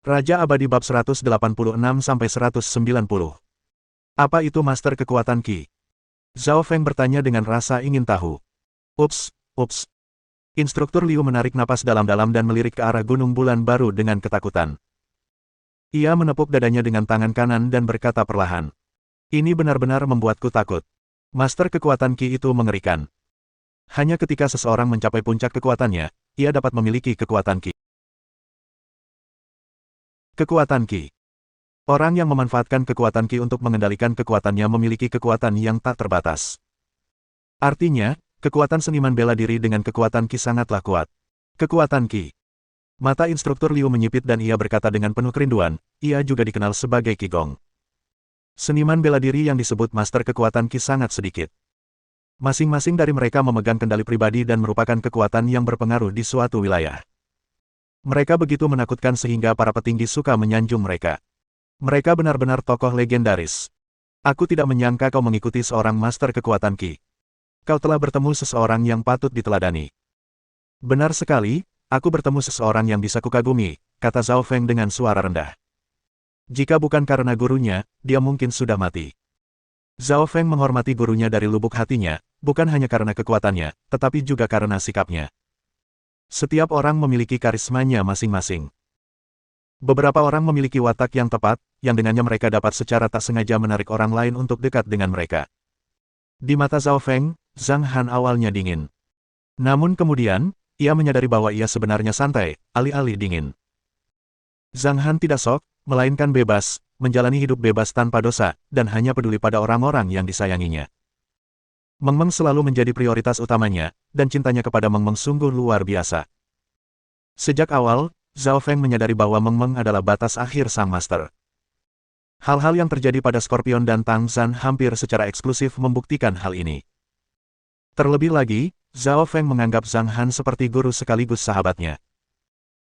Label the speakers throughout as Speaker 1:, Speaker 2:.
Speaker 1: Raja Abadi bab 186-190. Apa itu Master Kekuatan Qi? Zhao Feng bertanya dengan rasa ingin tahu. Ups. Instruktur Liu menarik napas dalam-dalam dan melirik ke arah Gunung Bulan Baru dengan ketakutan. Ia menepuk dadanya dengan tangan kanan dan berkata perlahan. Ini benar-benar membuatku takut. Master Kekuatan Qi itu mengerikan. Hanya ketika seseorang mencapai puncak kekuatannya, ia dapat memiliki kekuatan Qi. Kekuatan Qi. Orang yang memanfaatkan kekuatan Qi untuk mengendalikan kekuatannya memiliki kekuatan yang tak terbatas. Artinya, kekuatan seniman bela diri dengan kekuatan Qi sangatlah kuat. Kekuatan Qi. Mata instruktur Liu menyipit dan ia berkata dengan penuh kerinduan, ia juga dikenal sebagai Qi Gong. Seniman bela diri yang disebut Master Kekuatan Qi sangat sedikit. Masing-masing dari mereka memegang kendali pribadi dan merupakan kekuatan yang berpengaruh di suatu wilayah. Mereka begitu menakutkan sehingga para petinggi suka menyanjung mereka. Mereka benar-benar tokoh legendaris. Aku tidak menyangka kau mengikuti seorang Master Kekuatan Qi. Kau telah bertemu seseorang yang patut diteladani. Benar sekali, aku bertemu seseorang yang bisa kukagumi, kata Zhao Feng dengan suara rendah. Jika bukan karena gurunya, dia mungkin sudah mati. Zhao Feng menghormati gurunya dari lubuk hatinya, bukan hanya karena kekuatannya, tetapi juga karena sikapnya. Setiap orang memiliki karismanya masing-masing. Beberapa orang memiliki watak yang tepat, yang dengannya mereka dapat secara tak sengaja menarik orang lain untuk dekat dengan mereka. Di mata Zhao Feng, Zhang Han awalnya dingin. Namun kemudian, ia menyadari bahwa ia sebenarnya santai, alih-alih dingin. Zhang Han tidak sok, melainkan bebas, menjalani hidup bebas tanpa dosa, dan hanya peduli pada orang-orang yang disayanginya. Meng Meng selalu menjadi prioritas utamanya, dan cintanya kepada Meng Meng sungguh luar biasa. Sejak awal, Zhao Feng menyadari bahwa Meng Meng adalah batas akhir sang master. Hal-hal yang terjadi pada Scorpion dan Tang Zhan hampir secara eksklusif membuktikan hal ini. Terlebih lagi, Zhao Feng menganggap Zhang Han seperti guru sekaligus sahabatnya.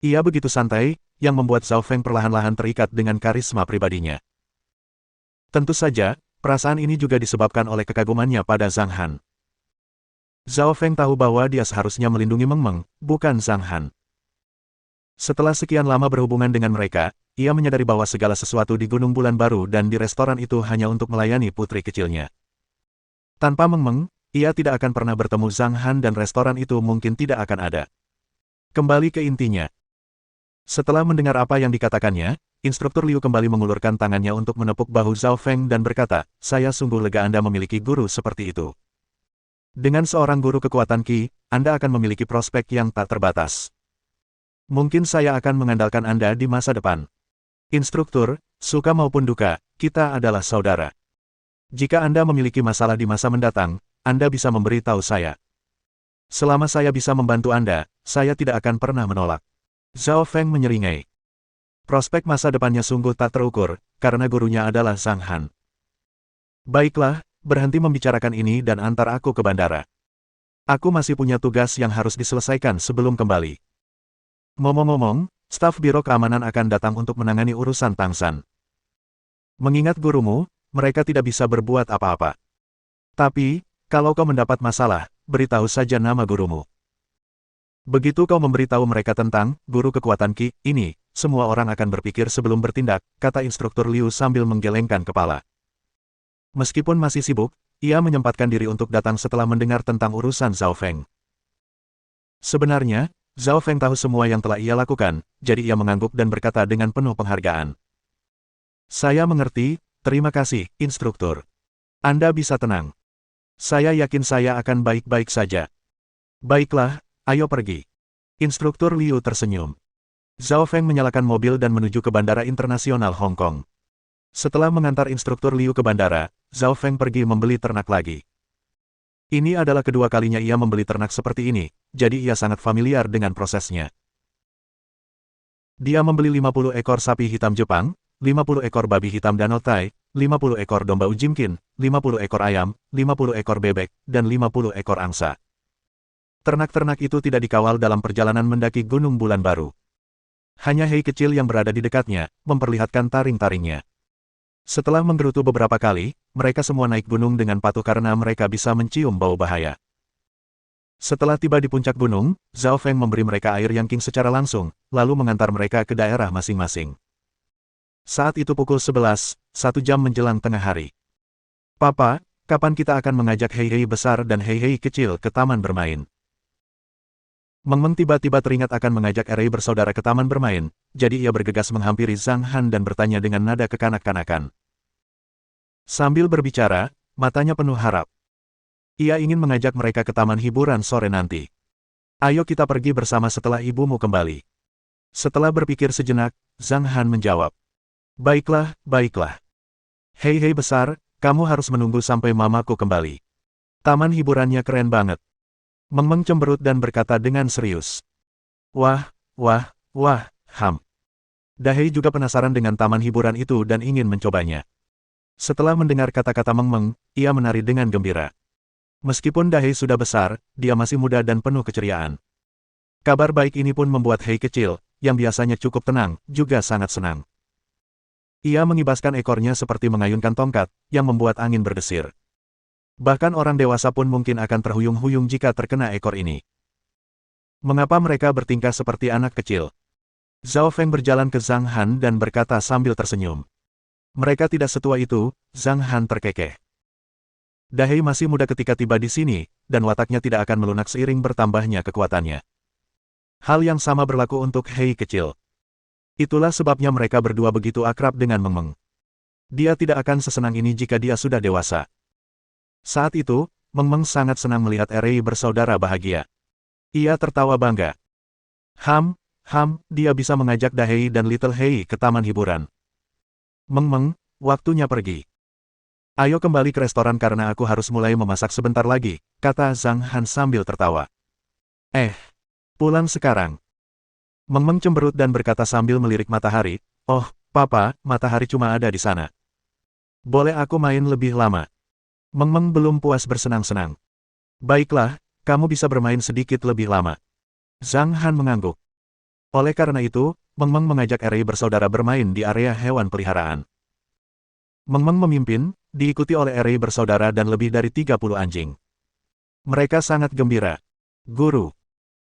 Speaker 1: Ia begitu santai, yang membuat Zhao Feng perlahan-lahan terikat dengan karisma pribadinya. Tentu saja, perasaan ini juga disebabkan oleh kekagumannya pada Zhang Han. Zhao Feng tahu bahwa dia seharusnya melindungi Meng Meng, bukan Zhang Han. Setelah sekian lama berhubungan dengan mereka, ia menyadari bahwa segala sesuatu di Gunung Bulan Baru dan di restoran itu hanya untuk melayani putri kecilnya. Tanpa Meng Meng, ia tidak akan pernah bertemu Zhang Han dan restoran itu mungkin tidak akan ada. Kembali ke intinya. Setelah mendengar apa yang dikatakannya, Instruktur Liu kembali mengulurkan tangannya untuk menepuk bahu Zhao Feng dan berkata, saya sungguh lega Anda memiliki guru seperti itu. Dengan seorang guru kekuatan Qi, Anda akan memiliki prospek yang tak terbatas. Mungkin saya akan mengandalkan Anda di masa depan. Instruktur, suka maupun duka, kita adalah saudara. Jika Anda memiliki masalah di masa mendatang, Anda bisa memberi tahu saya. Selama saya bisa membantu Anda, saya tidak akan pernah menolak. Zhao Feng menyeringai. Prospek masa depannya sungguh tak terukur, karena gurunya adalah Zhang Han. Baiklah, berhenti membicarakan ini dan antar aku ke bandara. Aku masih punya tugas yang harus diselesaikan sebelum kembali. Ngomong-ngomong, staf Biro Keamanan akan datang untuk menangani urusan Tang Zhan. Mengingat gurumu, mereka tidak bisa berbuat apa-apa. Tapi, kalau kau mendapat masalah, beritahu saja nama gurumu. Begitu kau memberitahu mereka tentang guru kekuatan Qi ini, semua orang akan berpikir sebelum bertindak, kata Instruktur Liu sambil menggelengkan kepala. Meskipun masih sibuk, ia menyempatkan diri untuk datang setelah mendengar tentang urusan Zhao Feng. Sebenarnya, Zhao Feng tahu semua yang telah ia lakukan, jadi ia mengangguk dan berkata dengan penuh penghargaan. Saya mengerti, terima kasih, Instruktur. Anda bisa tenang. Saya yakin saya akan baik-baik saja. Baiklah, ayo pergi. Instruktur Liu tersenyum. Zhao Feng menyalakan mobil dan menuju ke Bandara Internasional Hong Kong. Setelah mengantar Instruktur Liu ke bandara, Zhao Feng pergi membeli ternak lagi. Ini adalah kedua kalinya ia membeli ternak seperti ini, jadi ia sangat familiar dengan prosesnya. Dia membeli 50 ekor sapi hitam Jepang, 50 ekor babi hitam Danau Tai, 50 ekor domba Ujimkin, 50 ekor ayam, 50 ekor bebek, dan 50 ekor angsa. Ternak-ternak itu tidak dikawal dalam perjalanan mendaki Gunung Bulan Baru. Hanya Hei kecil yang berada di dekatnya, memperlihatkan taring-taringnya. Setelah menggerutu beberapa kali, mereka semua naik gunung dengan patuh karena mereka bisa mencium bau bahaya. Setelah tiba di puncak gunung, Zhao Feng memberi mereka air Yang King secara langsung, lalu mengantar mereka ke daerah masing-masing. Saat itu pukul 11, 1 jam menjelang tengah hari. Papa, kapan kita akan mengajak Hei-Hei besar dan Hei-Hei kecil ke taman bermain? Meng Meng tiba-tiba teringat akan mengajak Erei bersaudara ke taman bermain, jadi ia bergegas menghampiri Zhang Han dan bertanya dengan nada kekanak-kanakan. Sambil berbicara, matanya penuh harap. Ia ingin mengajak mereka ke taman hiburan sore nanti. Ayo kita pergi bersama setelah ibumu kembali. Setelah berpikir sejenak, Zhang Han menjawab. Baiklah, baiklah. Hei-Hei besar, kamu harus menunggu sampai mamaku kembali. Taman hiburannya keren banget. Meng Meng cemberut dan berkata dengan serius. Wah, wah, wah, Dahei juga penasaran dengan taman hiburan itu dan ingin mencobanya. Setelah mendengar kata-kata Meng Meng, ia menari dengan gembira. Meskipun Dahei sudah besar, dia masih muda dan penuh keceriaan. Kabar baik ini pun membuat Hei kecil, yang biasanya cukup tenang, juga sangat senang. Ia mengibaskan ekornya seperti mengayunkan tongkat, yang membuat angin berdesir. Bahkan orang dewasa pun mungkin akan terhuyung-huyung jika terkena ekor ini. Mengapa mereka bertingkah seperti anak kecil? Zhao Feng berjalan ke Zhang Han dan berkata sambil tersenyum. Mereka tidak setua itu, Zhang Han terkekeh. Dahei masih muda ketika tiba di sini, dan wataknya tidak akan melunak seiring bertambahnya kekuatannya. Hal yang sama berlaku untuk Hei kecil. Itulah sebabnya mereka berdua begitu akrab dengan Meng Meng. Dia tidak akan sesenang ini jika dia sudah dewasa. Saat itu, Meng Meng sangat senang melihat Erei bersaudara bahagia. Ia tertawa bangga. Dia bisa mengajak Dahei dan Little Hei ke taman hiburan. Meng Meng, waktunya pergi. Ayo kembali ke restoran karena aku harus mulai memasak sebentar lagi, kata Zhang Han sambil tertawa. Pulang sekarang. Meng Meng cemberut dan berkata sambil melirik matahari, oh, papa, matahari cuma ada di sana. Boleh aku main lebih lama? Meng Meng belum puas bersenang-senang. Baiklah, kamu bisa bermain sedikit lebih lama. Zhang Han mengangguk. Oleh karena itu, Meng Meng mengajak Erei bersaudara bermain di area hewan peliharaan. Meng Meng memimpin, diikuti oleh Erei bersaudara dan lebih dari 30 anjing. Mereka sangat gembira. Guru.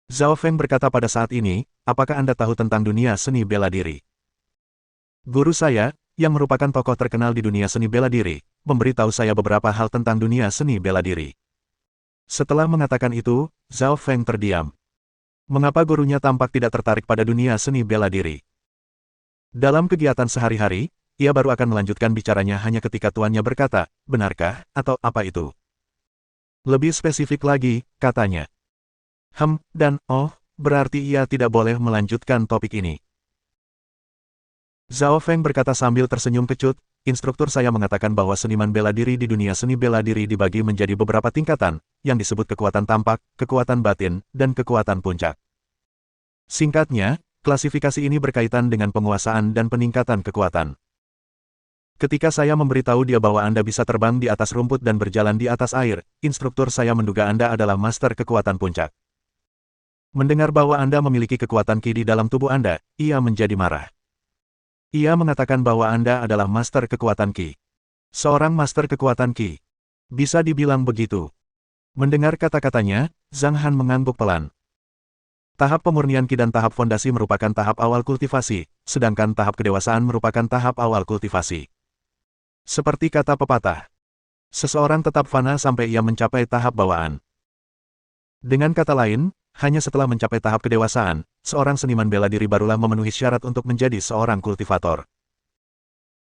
Speaker 1: Zhao Feng berkata pada saat ini, apakah Anda tahu tentang dunia seni bela diri? Guru saya, yang merupakan tokoh terkenal di dunia seni bela diri, memberitahu saya beberapa hal tentang dunia seni bela diri. Setelah mengatakan itu, Zhao Feng terdiam. Mengapa gurunya tampak tidak tertarik pada dunia seni bela diri? Dalam kegiatan sehari-hari, ia baru akan melanjutkan bicaranya hanya ketika tuannya berkata, benarkah, atau apa itu? Lebih spesifik lagi, katanya. Dan, berarti ia tidak boleh melanjutkan topik ini. Zhao Feng berkata sambil tersenyum kecut, instruktur saya mengatakan bahwa seniman bela diri di dunia seni bela diri dibagi menjadi beberapa tingkatan, yang disebut kekuatan tampak, kekuatan batin, dan kekuatan puncak. Singkatnya, klasifikasi ini berkaitan dengan penguasaan dan peningkatan kekuatan. Ketika saya memberitahu dia bahwa Anda bisa terbang di atas rumput dan berjalan di atas air, instruktur saya menduga Anda adalah master kekuatan puncak. Mendengar bahwa Anda memiliki kekuatan Ki di dalam tubuh Anda, ia menjadi marah. Ia mengatakan bahwa Anda adalah master kekuatan Ki. Seorang master kekuatan Ki. Bisa dibilang begitu. Mendengar kata-katanya, Zhang Han mengangguk pelan. Tahap pemurnian Ki dan tahap fondasi merupakan tahap awal kultivasi, sedangkan tahap kedewasaan merupakan tahap awal kultivasi. Seperti kata pepatah, seseorang tetap fana sampai ia mencapai tahap bawaan. Dengan kata lain, hanya setelah mencapai tahap kedewasaan, seorang seniman bela diri barulah memenuhi syarat untuk menjadi seorang kultivator.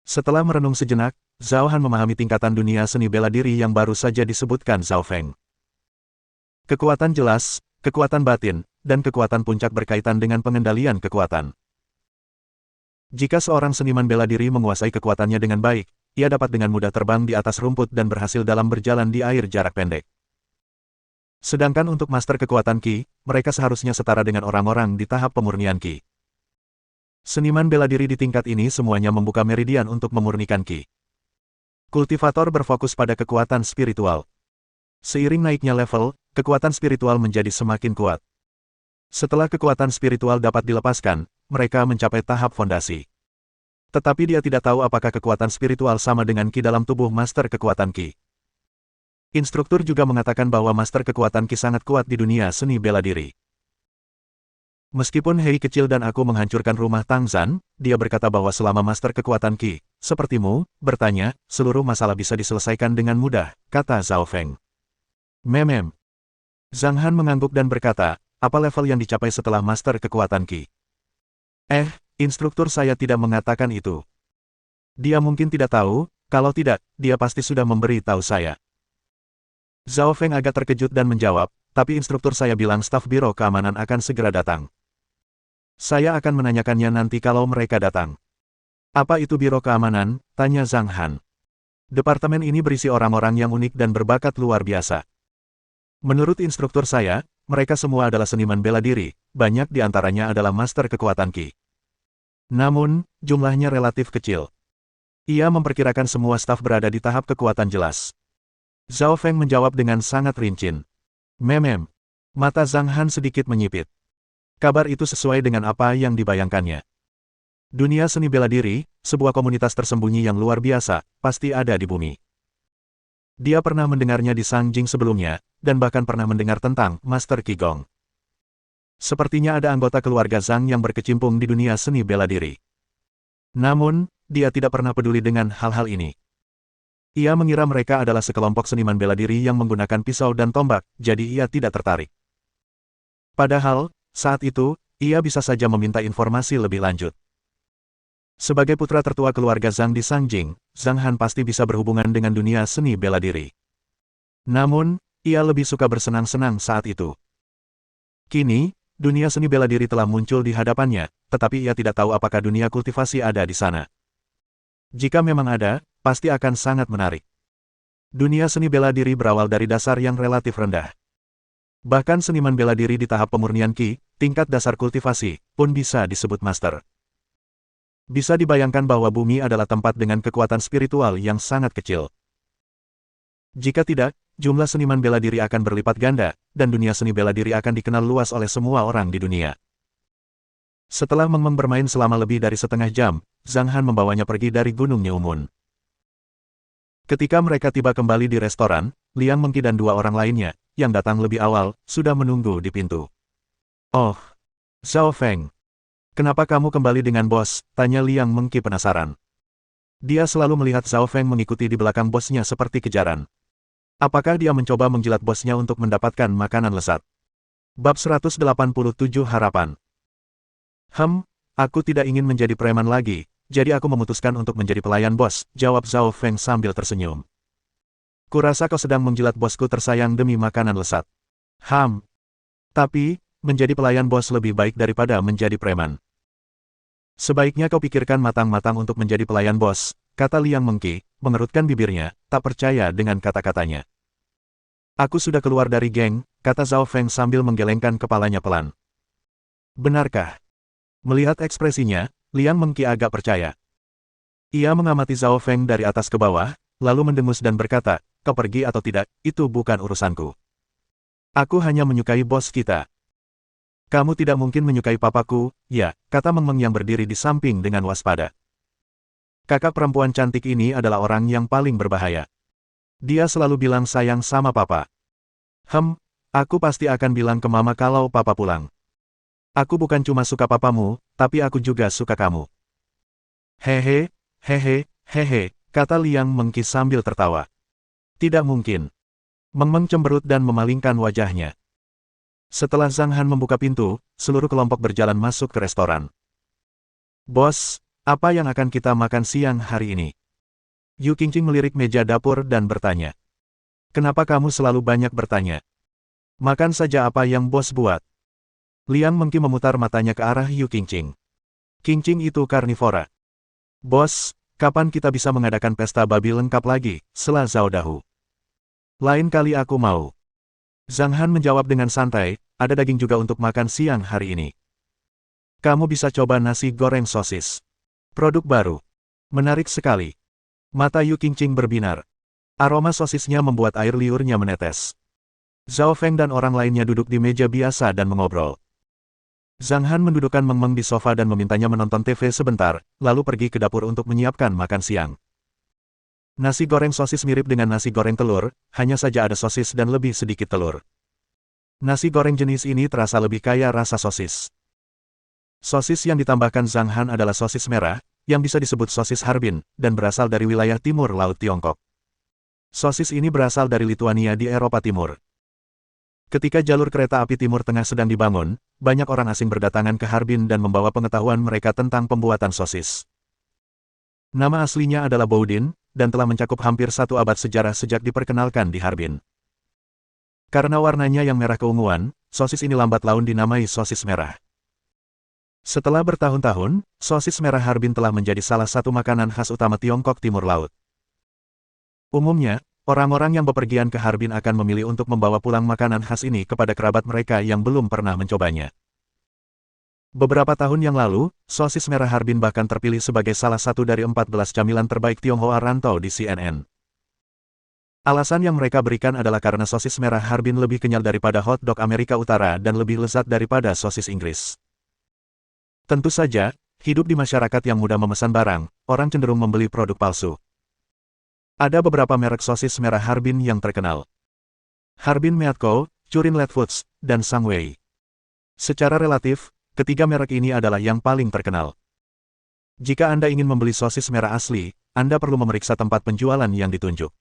Speaker 1: Setelah merenung sejenak, Zhao Han memahami tingkatan dunia seni bela diri yang baru saja disebutkan Zhao Feng. Kekuatan jelas, kekuatan batin, dan kekuatan puncak berkaitan dengan pengendalian kekuatan. Jika seorang seniman bela diri menguasai kekuatannya dengan baik, ia dapat dengan mudah terbang di atas rumput dan berhasil dalam berjalan di air jarak pendek. Sedangkan untuk master kekuatan Ki, mereka seharusnya setara dengan orang-orang di tahap pemurnian Ki. Seniman bela diri di tingkat ini semuanya membuka meridian untuk memurnikan Ki. Kultivator berfokus pada kekuatan spiritual. Seiring naiknya level, kekuatan spiritual menjadi semakin kuat. Setelah kekuatan spiritual dapat dilepaskan, mereka mencapai tahap fondasi. Tetapi dia tidak tahu apakah kekuatan spiritual sama dengan Ki dalam tubuh master kekuatan Ki. Instruktur juga mengatakan bahwa master kekuatan Ki sangat kuat di dunia seni bela diri. Meskipun Hei kecil dan aku menghancurkan rumah Tang Zan, dia berkata bahwa selama master kekuatan Ki, sepertimu, bertanya, seluruh masalah bisa diselesaikan dengan mudah, kata Zhao Feng. Memem. Zhang Han mengangguk dan berkata, apa level yang dicapai setelah master kekuatan Ki? Instruktur saya tidak mengatakan itu. Dia mungkin tidak tahu, kalau tidak, dia pasti sudah memberi tahu saya. Zhao Feng agak terkejut dan menjawab, tapi instruktur saya bilang staf biro keamanan akan segera datang. Saya akan menanyakannya nanti kalau mereka datang. Apa itu biro keamanan? Tanya Zhang Han. Departemen ini berisi orang-orang yang unik dan berbakat luar biasa. Menurut instruktur saya, mereka semua adalah seniman bela diri, banyak di antaranya adalah master kekuatan Ki. Namun, jumlahnya relatif kecil. Ia memperkirakan semua staf berada di tahap kekuatan jelas. Zhao Feng menjawab dengan sangat rinci. Memem. Mata Zhang Han sedikit menyipit. Kabar itu sesuai dengan apa yang dibayangkannya. Dunia seni bela diri, sebuah komunitas tersembunyi yang luar biasa, pasti ada di bumi. Dia pernah mendengarnya di Sangjing sebelumnya, dan bahkan pernah mendengar tentang Master Qigong. Sepertinya ada anggota keluarga Zhang yang berkecimpung di dunia seni bela diri. Namun, dia tidak pernah peduli dengan hal-hal ini. Ia mengira mereka adalah sekelompok seniman bela diri yang menggunakan pisau dan tombak, jadi ia tidak tertarik. Padahal, saat itu, ia bisa saja meminta informasi lebih lanjut. Sebagai putra tertua keluarga Zhang di Sangjing, Zhang Han pasti bisa berhubungan dengan dunia seni bela diri. Namun, ia lebih suka bersenang-senang saat itu. Kini, dunia seni bela diri telah muncul di hadapannya, tetapi ia tidak tahu apakah dunia kultivasi ada di sana. Jika memang ada, pasti akan sangat menarik. Dunia seni bela diri berawal dari dasar yang relatif rendah. Bahkan seniman bela diri di tahap pemurnian Ki, tingkat dasar kultivasi, pun bisa disebut master. Bisa dibayangkan bahwa bumi adalah tempat dengan kekuatan spiritual yang sangat kecil. Jika tidak, jumlah seniman bela diri akan berlipat ganda, dan dunia seni bela diri akan dikenal luas oleh semua orang di dunia. Setelah Meng Meng bermain selama lebih dari setengah jam, Zhang Han membawanya pergi dari Gunung Neumun. Ketika mereka tiba kembali di restoran, Liang Mengqi dan dua orang lainnya, yang datang lebih awal, sudah menunggu di pintu. Oh, Zhao Feng. Kenapa kamu kembali dengan bos? Tanya Liang Mengqi penasaran. Dia selalu melihat Zhao Feng mengikuti di belakang bosnya seperti kejaran. Apakah dia mencoba menjilat bosnya untuk mendapatkan makanan lezat? Bab 187 Harapan. Aku tidak ingin menjadi preman lagi, jadi aku memutuskan untuk menjadi pelayan bos, jawab Zhao Feng sambil tersenyum. Kurasa kau sedang menjilat bosku tersayang demi makanan lezat. Tapi, menjadi pelayan bos lebih baik daripada menjadi preman. Sebaiknya kau pikirkan matang-matang untuk menjadi pelayan bos, kata Liang Mengqi, mengerutkan bibirnya, tak percaya dengan kata-katanya. Aku sudah keluar dari geng, kata Zhao Feng sambil menggelengkan kepalanya pelan. Benarkah? Melihat ekspresinya, Liang Mengqi agak percaya. Ia mengamati Zhao Feng dari atas ke bawah, lalu mendengus dan berkata, kau pergi atau tidak, itu bukan urusanku. Aku hanya menyukai bos kita. Kamu tidak mungkin menyukai papaku, ya, kata Meng Meng yang berdiri di samping dengan waspada. Kakak perempuan cantik ini adalah orang yang paling berbahaya. Dia selalu bilang sayang sama papa. Aku pasti akan bilang ke mama kalau papa pulang. Aku bukan cuma suka papamu, tapi aku juga suka kamu. Hehe, kata Liang Mengqi sambil tertawa. Tidak mungkin. Meng Meng cemberut dan memalingkan wajahnya. Setelah Zhang Han membuka pintu, seluruh kelompok berjalan masuk ke restoran. Bos, apa yang akan kita makan siang hari ini? Yu Qingqing melirik meja dapur dan bertanya. Kenapa kamu selalu banyak bertanya? Makan saja apa yang bos buat. Liang Mengqi memutar matanya ke arah Yu Qingqing. Qingqing itu karnivora. Bos, kapan kita bisa mengadakan pesta babi lengkap lagi, setelah Zhao Dahu? Lain kali aku mau. Zhang Han menjawab dengan santai, ada daging juga untuk makan siang hari ini. Kamu bisa coba nasi goreng sosis. Produk baru. Menarik sekali. Mata Yu Qingqing berbinar. Aroma sosisnya membuat air liurnya menetes. Zhao Feng dan orang lainnya duduk di meja biasa dan mengobrol. Zhang Han mendudukkan Meng Meng di sofa dan memintanya menonton TV sebentar, lalu pergi ke dapur untuk menyiapkan makan siang. Nasi goreng sosis mirip dengan nasi goreng telur, hanya saja ada sosis dan lebih sedikit telur. Nasi goreng jenis ini terasa lebih kaya rasa sosis. Sosis yang ditambahkan Zhang Han adalah sosis merah, yang bisa disebut sosis Harbin, dan berasal dari wilayah timur laut Tiongkok. Sosis ini berasal dari Lituania di Eropa Timur. Ketika jalur kereta api Timur Tengah sedang dibangun, banyak orang asing berdatangan ke Harbin dan membawa pengetahuan mereka tentang pembuatan sosis. Nama aslinya adalah Boudin, dan telah mencakup hampir 1 abad sejarah sejak diperkenalkan di Harbin. Karena warnanya yang merah keunguan, sosis ini lambat laun dinamai sosis merah. Setelah bertahun-tahun, sosis merah Harbin telah menjadi salah satu makanan khas utama Tiongkok Timur Laut. Umumnya, orang-orang yang bepergian ke Harbin akan memilih untuk membawa pulang makanan khas ini kepada kerabat mereka yang belum pernah mencobanya. Beberapa tahun yang lalu, sosis merah Harbin bahkan terpilih sebagai salah satu dari 14 camilan terbaik Tionghoa rantau di CNN. Alasan yang mereka berikan adalah karena sosis merah Harbin lebih kenyal daripada hotdog Amerika Utara dan lebih lezat daripada sosis Inggris. Tentu saja, hidup di masyarakat yang mudah memesan barang, orang cenderung membeli produk palsu. Ada beberapa merek sosis merah Harbin yang terkenal. Harbin Meat Co., Churin Let Foods, dan Sangwei. Secara relatif, ketiga merek ini adalah yang paling terkenal. Jika Anda ingin membeli sosis merah asli, Anda perlu memeriksa tempat penjualan yang ditunjuk.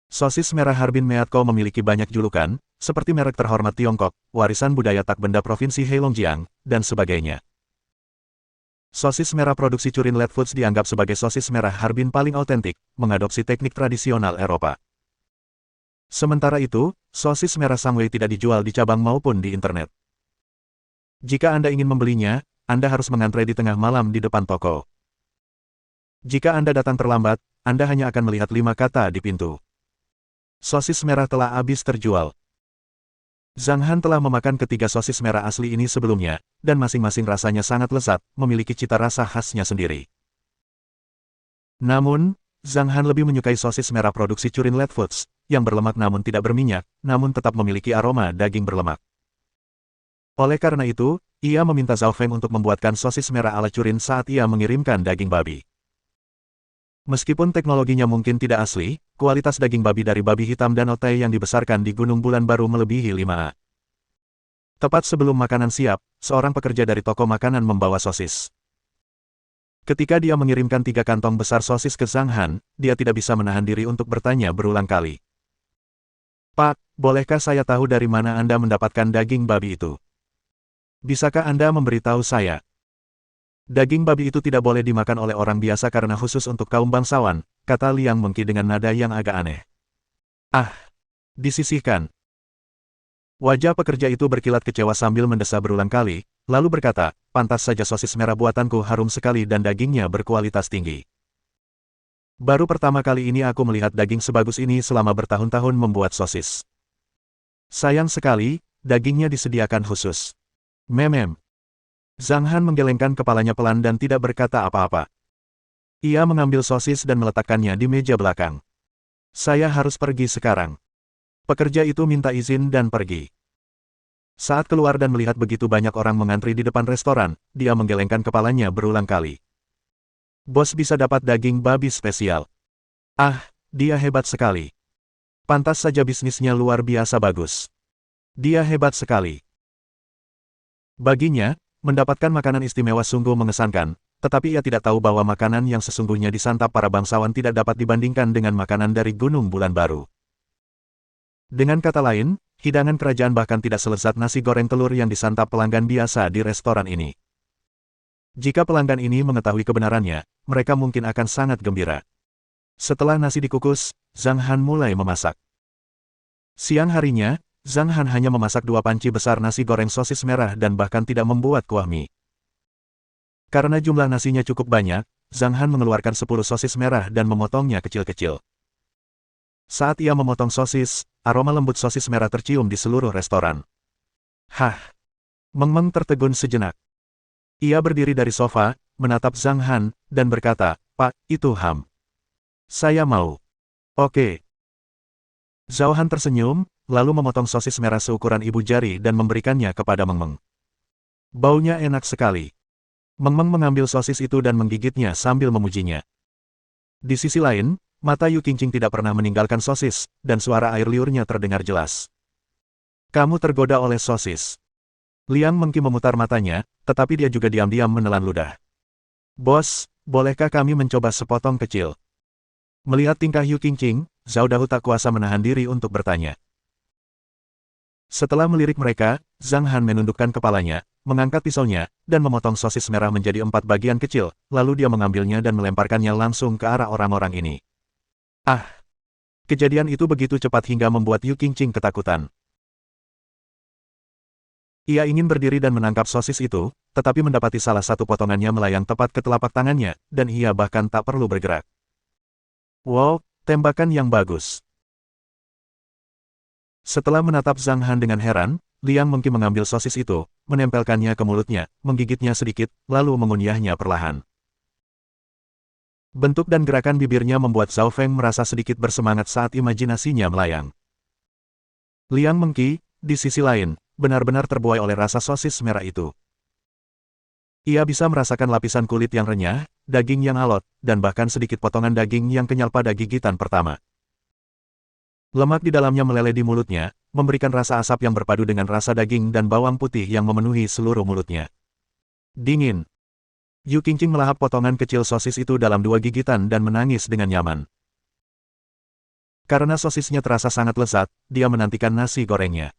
Speaker 1: Sosis merah Harbin Meat Co. memiliki banyak julukan, seperti merek terhormat Tiongkok, warisan budaya tak benda Provinsi Heilongjiang, dan sebagainya. Sosis merah produksi Churin Let Foods dianggap sebagai sosis merah Harbin paling autentik, mengadopsi teknik tradisional Eropa. Sementara itu, sosis merah Sangwei tidak dijual di cabang maupun di internet. Jika Anda ingin membelinya, Anda harus mengantre di tengah malam di depan toko. Jika Anda datang terlambat, Anda hanya akan melihat 5 kata di pintu. Sosis merah telah habis terjual. Zhang Han telah memakan ketiga sosis merah asli ini sebelumnya, dan masing-masing rasanya sangat lezat, memiliki cita rasa khasnya sendiri. Namun, Zhang Han lebih menyukai sosis merah produksi Churin Let Foods, yang berlemak namun tidak berminyak, namun tetap memiliki aroma daging berlemak. Oleh karena itu, ia meminta Zhao Feng untuk membuatkan sosis merah ala Churin saat ia mengirimkan daging babi. Meskipun teknologinya mungkin tidak asli, kualitas daging babi dari babi hitam dan otai yang dibesarkan di Gunung Bulan Baru melebihi 5A. Tepat sebelum makanan siap, seorang pekerja dari toko makanan membawa sosis. Ketika dia mengirimkan 3 kantong besar sosis ke Zhang Han, dia tidak bisa menahan diri untuk bertanya berulang kali. "Pak, bolehkah saya tahu dari mana Anda mendapatkan daging babi itu? Bisakah Anda memberitahu saya?" "Daging babi itu tidak boleh dimakan oleh orang biasa karena khusus untuk kaum bangsawan," kata Liang Mengqi dengan nada yang agak aneh. "Ah, disisihkan." Wajah pekerja itu berkilat kecewa sambil mendesah berulang kali, lalu berkata, "Pantas saja sosis merah buatanku harum sekali dan dagingnya berkualitas tinggi. Baru pertama kali ini aku melihat daging sebagus ini selama bertahun-tahun membuat sosis. Sayang sekali, dagingnya disediakan khusus." Memem. Zhang Han menggelengkan kepalanya pelan dan tidak berkata apa-apa. Ia mengambil sosis dan meletakkannya di meja belakang. "Saya harus pergi sekarang." Pekerja itu minta izin dan pergi. Saat keluar dan melihat begitu banyak orang mengantri di depan restoran, dia menggelengkan kepalanya berulang kali. Bos bisa dapat daging babi spesial. Ah, dia hebat sekali. Pantas saja bisnisnya luar biasa bagus. Dia hebat sekali. Baginya, mendapatkan makanan istimewa sungguh mengesankan, tetapi ia tidak tahu bahwa makanan yang sesungguhnya disantap para bangsawan tidak dapat dibandingkan dengan makanan dari Gunung Bulan Baru. Dengan kata lain, hidangan kerajaan bahkan tidak selezat nasi goreng telur yang disantap pelanggan biasa di restoran ini. Jika pelanggan ini mengetahui kebenarannya, mereka mungkin akan sangat gembira. Setelah nasi dikukus, Zhang Han mulai memasak. Siang harinya, Zhang Han hanya memasak 2 panci besar nasi goreng sosis merah dan bahkan tidak membuat kuah mie. Karena jumlah nasinya cukup banyak, Zhang Han mengeluarkan 10 sosis merah dan memotongnya kecil-kecil. Saat ia memotong sosis, aroma lembut sosis merah tercium di seluruh restoran. "Hah!" Meng Meng tertegun sejenak. Ia berdiri dari sofa, menatap Zhang Han, dan berkata, "Pak, itu ham. Saya mau." "Oke." Zhao Han tersenyum, lalu memotong sosis merah seukuran ibu jari dan memberikannya kepada Meng Meng. "Baunya enak sekali." Meng Meng mengambil sosis itu dan menggigitnya sambil memujinya. Di sisi lain, mata Yu Qingqing tidak pernah meninggalkan sosis, dan suara air liurnya terdengar jelas. Kamu tergoda oleh sosis. Liang Mengki memutar matanya, tetapi dia juga diam-diam menelan ludah. Bos, bolehkah kami mencoba sepotong kecil? Melihat tingkah Yu Qingqing, Zhao Dahu tak kuasa menahan diri untuk bertanya. Setelah melirik mereka, Zhang Han menundukkan kepalanya, mengangkat pisaunya, dan memotong sosis merah menjadi 4 bagian kecil, lalu dia mengambilnya dan melemparkannya langsung ke arah orang-orang ini. Ah! Kejadian itu begitu cepat hingga membuat Yu Qingqing ketakutan. Ia ingin berdiri dan menangkap sosis itu, tetapi mendapati salah satu potongannya melayang tepat ke telapak tangannya, dan ia bahkan tak perlu bergerak. Wow, tembakan yang bagus. Setelah menatap Zhang Han dengan heran, Liang Mengki mengambil sosis itu, menempelkannya ke mulutnya, menggigitnya sedikit, lalu mengunyahnya perlahan. Bentuk dan gerakan bibirnya membuat Zhao Feng merasa sedikit bersemangat saat imajinasinya melayang. Liang Mengki, di sisi lain, benar-benar terbuai oleh rasa sosis merah itu. Ia bisa merasakan lapisan kulit yang renyah, daging yang alot, dan bahkan sedikit potongan daging yang kenyal pada gigitan pertama. Lemak di dalamnya meleleh di mulutnya, memberikan rasa asap yang berpadu dengan rasa daging dan bawang putih yang memenuhi seluruh mulutnya. Dingin. Yu Qingqing melahap potongan kecil sosis itu dalam 2 gigitan dan menangis dengan nyaman. Karena sosisnya terasa sangat lezat, dia menantikan nasi gorengnya.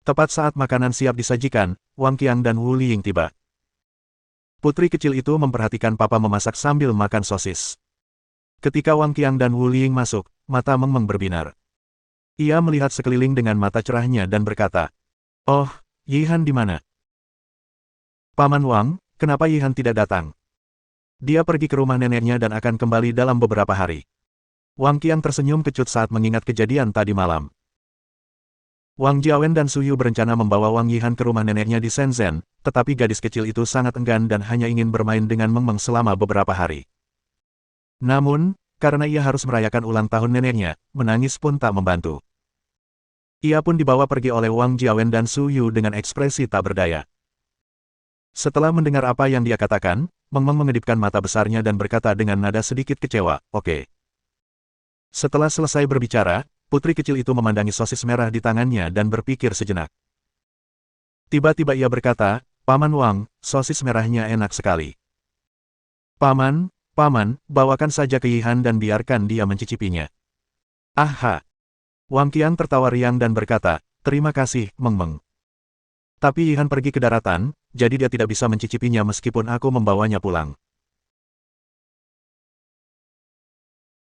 Speaker 1: Tepat saat makanan siap disajikan, Wang Qiang dan Wu Liying tiba. Putri kecil itu memperhatikan papa memasak sambil makan sosis. Ketika Wang Qiang dan Wu Liying masuk, mata Meng Meng berbinar. Ia melihat sekeliling dengan mata cerahnya dan berkata, "Oh, Yihan di mana?" "Paman Wang, kenapa Yihan tidak datang?" "Dia pergi ke rumah neneknya dan akan kembali dalam beberapa hari." Wang Qiang tersenyum kecut saat mengingat kejadian tadi malam. Wang Jiawen dan Su Yu berencana membawa Wang Yihan ke rumah neneknya di Shenzhen, tetapi gadis kecil itu sangat enggan dan hanya ingin bermain dengan Meng Meng selama beberapa hari. Namun, karena ia harus merayakan ulang tahun neneknya, menangis pun tak membantu. Ia pun dibawa pergi oleh Wang Jiawen dan Su Yu dengan ekspresi tak berdaya. Setelah mendengar apa yang dia katakan, Meng Meng mengedipkan mata besarnya dan berkata dengan nada sedikit kecewa, "Oke." Setelah selesai berbicara, putri kecil itu memandangi sosis merah di tangannya dan berpikir sejenak. Tiba-tiba ia berkata, "Paman Wang, sosis merahnya enak sekali." "Paman, Paman, bawakan saja ke Yihan dan biarkan dia mencicipinya." "Aha." Wang Qiang tertawa riang dan berkata, "Terima kasih, Meng Meng. Tapi Yihan pergi ke daratan, jadi dia tidak bisa mencicipinya meskipun aku membawanya pulang."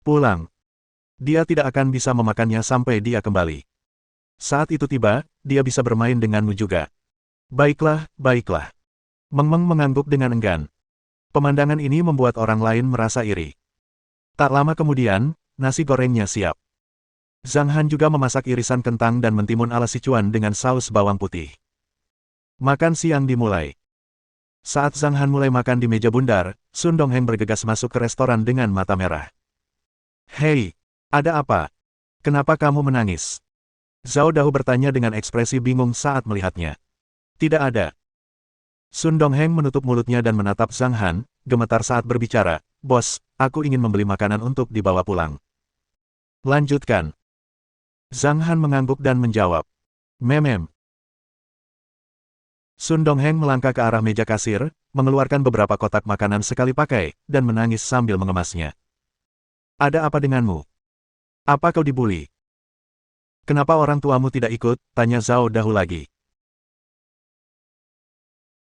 Speaker 1: "Pulang? Dia tidak akan bisa memakannya sampai dia kembali. Saat itu tiba, dia bisa bermain denganmu juga." "Baiklah, baiklah." Meng Meng mengangguk dengan enggan. Pemandangan ini membuat orang lain merasa iri. Tak lama kemudian, nasi gorengnya siap. Zhang Han juga memasak irisan kentang dan mentimun ala Sichuan dengan saus bawang putih. Makan siang dimulai. Saat Zhang Han mulai makan di meja bundar, Sun Dongheng bergegas masuk ke restoran dengan mata merah. "Hei, ada apa? Kenapa kamu menangis?" Zhao Dahu bertanya dengan ekspresi bingung saat melihatnya. "Tidak ada." Sun Dongheng menutup mulutnya dan menatap Zhang Han, gemetar saat berbicara, "Bos, aku ingin membeli makanan untuk dibawa pulang." "Lanjutkan." Zhang Han mengangguk dan menjawab, "Memem." Sun Dongheng melangkah ke arah meja kasir, mengeluarkan beberapa kotak makanan sekali pakai, dan menangis sambil mengemasnya. "Ada apa denganmu? Apa kau dibuli?" "Kenapa orang tuamu tidak ikut?" tanya Zhao Dahu lagi.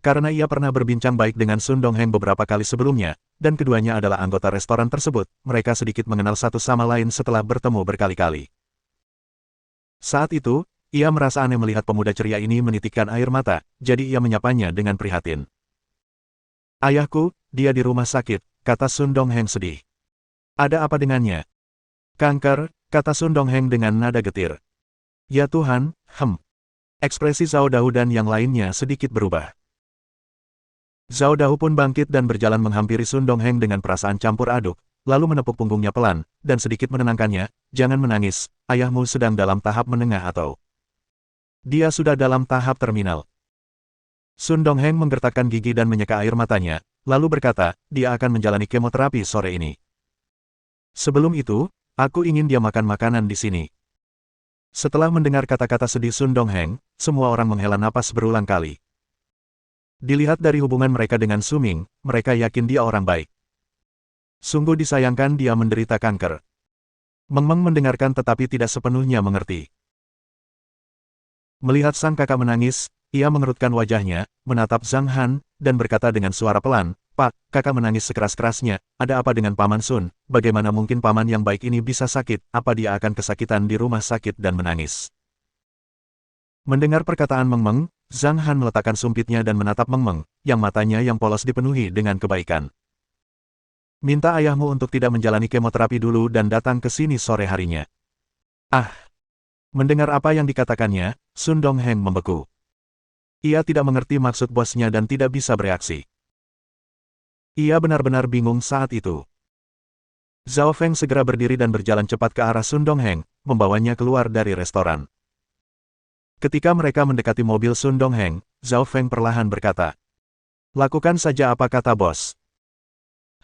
Speaker 1: Karena ia pernah berbincang baik dengan Sun Dongheng beberapa kali sebelumnya, dan keduanya adalah anggota restoran tersebut, mereka sedikit mengenal satu sama lain setelah bertemu berkali-kali. Saat itu, ia merasa aneh melihat pemuda ceria ini menitikkan air mata, jadi ia menyapanya dengan prihatin. "Ayahku, dia di rumah sakit," kata Sun Dongheng sedih. "Ada apa dengannya?" "Kanker," kata Sun Dongheng dengan nada getir. "Ya Tuhan, Ekspresi Zhao Dahu dan yang lainnya sedikit berubah. Zhao Dahu pun bangkit dan berjalan menghampiri Sun Dongheng dengan perasaan campur aduk, lalu menepuk punggungnya pelan, dan sedikit menenangkannya, "Jangan menangis, ayahmu sedang dalam tahap menengah atau dia sudah dalam tahap terminal." Sun Dongheng menggertakkan gigi dan menyeka air matanya, lalu berkata, dia akan menjalani kemoterapi sore ini. Sebelum itu, aku ingin dia makan makanan di sini. Setelah mendengar kata-kata sedih Sun Dongheng, semua orang menghela napas berulang kali. Dilihat dari hubungan mereka dengan Su Ming, mereka yakin dia orang baik. Sungguh disayangkan dia menderita kanker. Meng Meng mendengarkan tetapi tidak sepenuhnya mengerti. Melihat sang kakak menangis, ia mengerutkan wajahnya, menatap Zhang Han, dan berkata dengan suara pelan, "Pak, kakak menangis sekeras-kerasnya, ada apa dengan Paman Sun? Bagaimana mungkin paman yang baik ini bisa sakit? Apa dia akan kesakitan di rumah sakit dan menangis?" Mendengar perkataan Meng Meng, Zhang Han meletakkan sumpitnya dan menatap Meng Meng, yang matanya yang polos dipenuhi dengan kebaikan. "Minta ayahmu untuk tidak menjalani kemoterapi dulu dan datang ke sini sore harinya." Ah! Mendengar apa yang dikatakannya, Sun Dongheng membeku. Ia tidak mengerti maksud bosnya dan tidak bisa bereaksi. Ia benar-benar bingung saat itu. Zhao Feng segera berdiri dan berjalan cepat ke arah Sun Dongheng, membawanya keluar dari restoran. Ketika mereka mendekati mobil Sun Dongheng, Zhao Feng perlahan berkata, "Lakukan saja apa kata bos.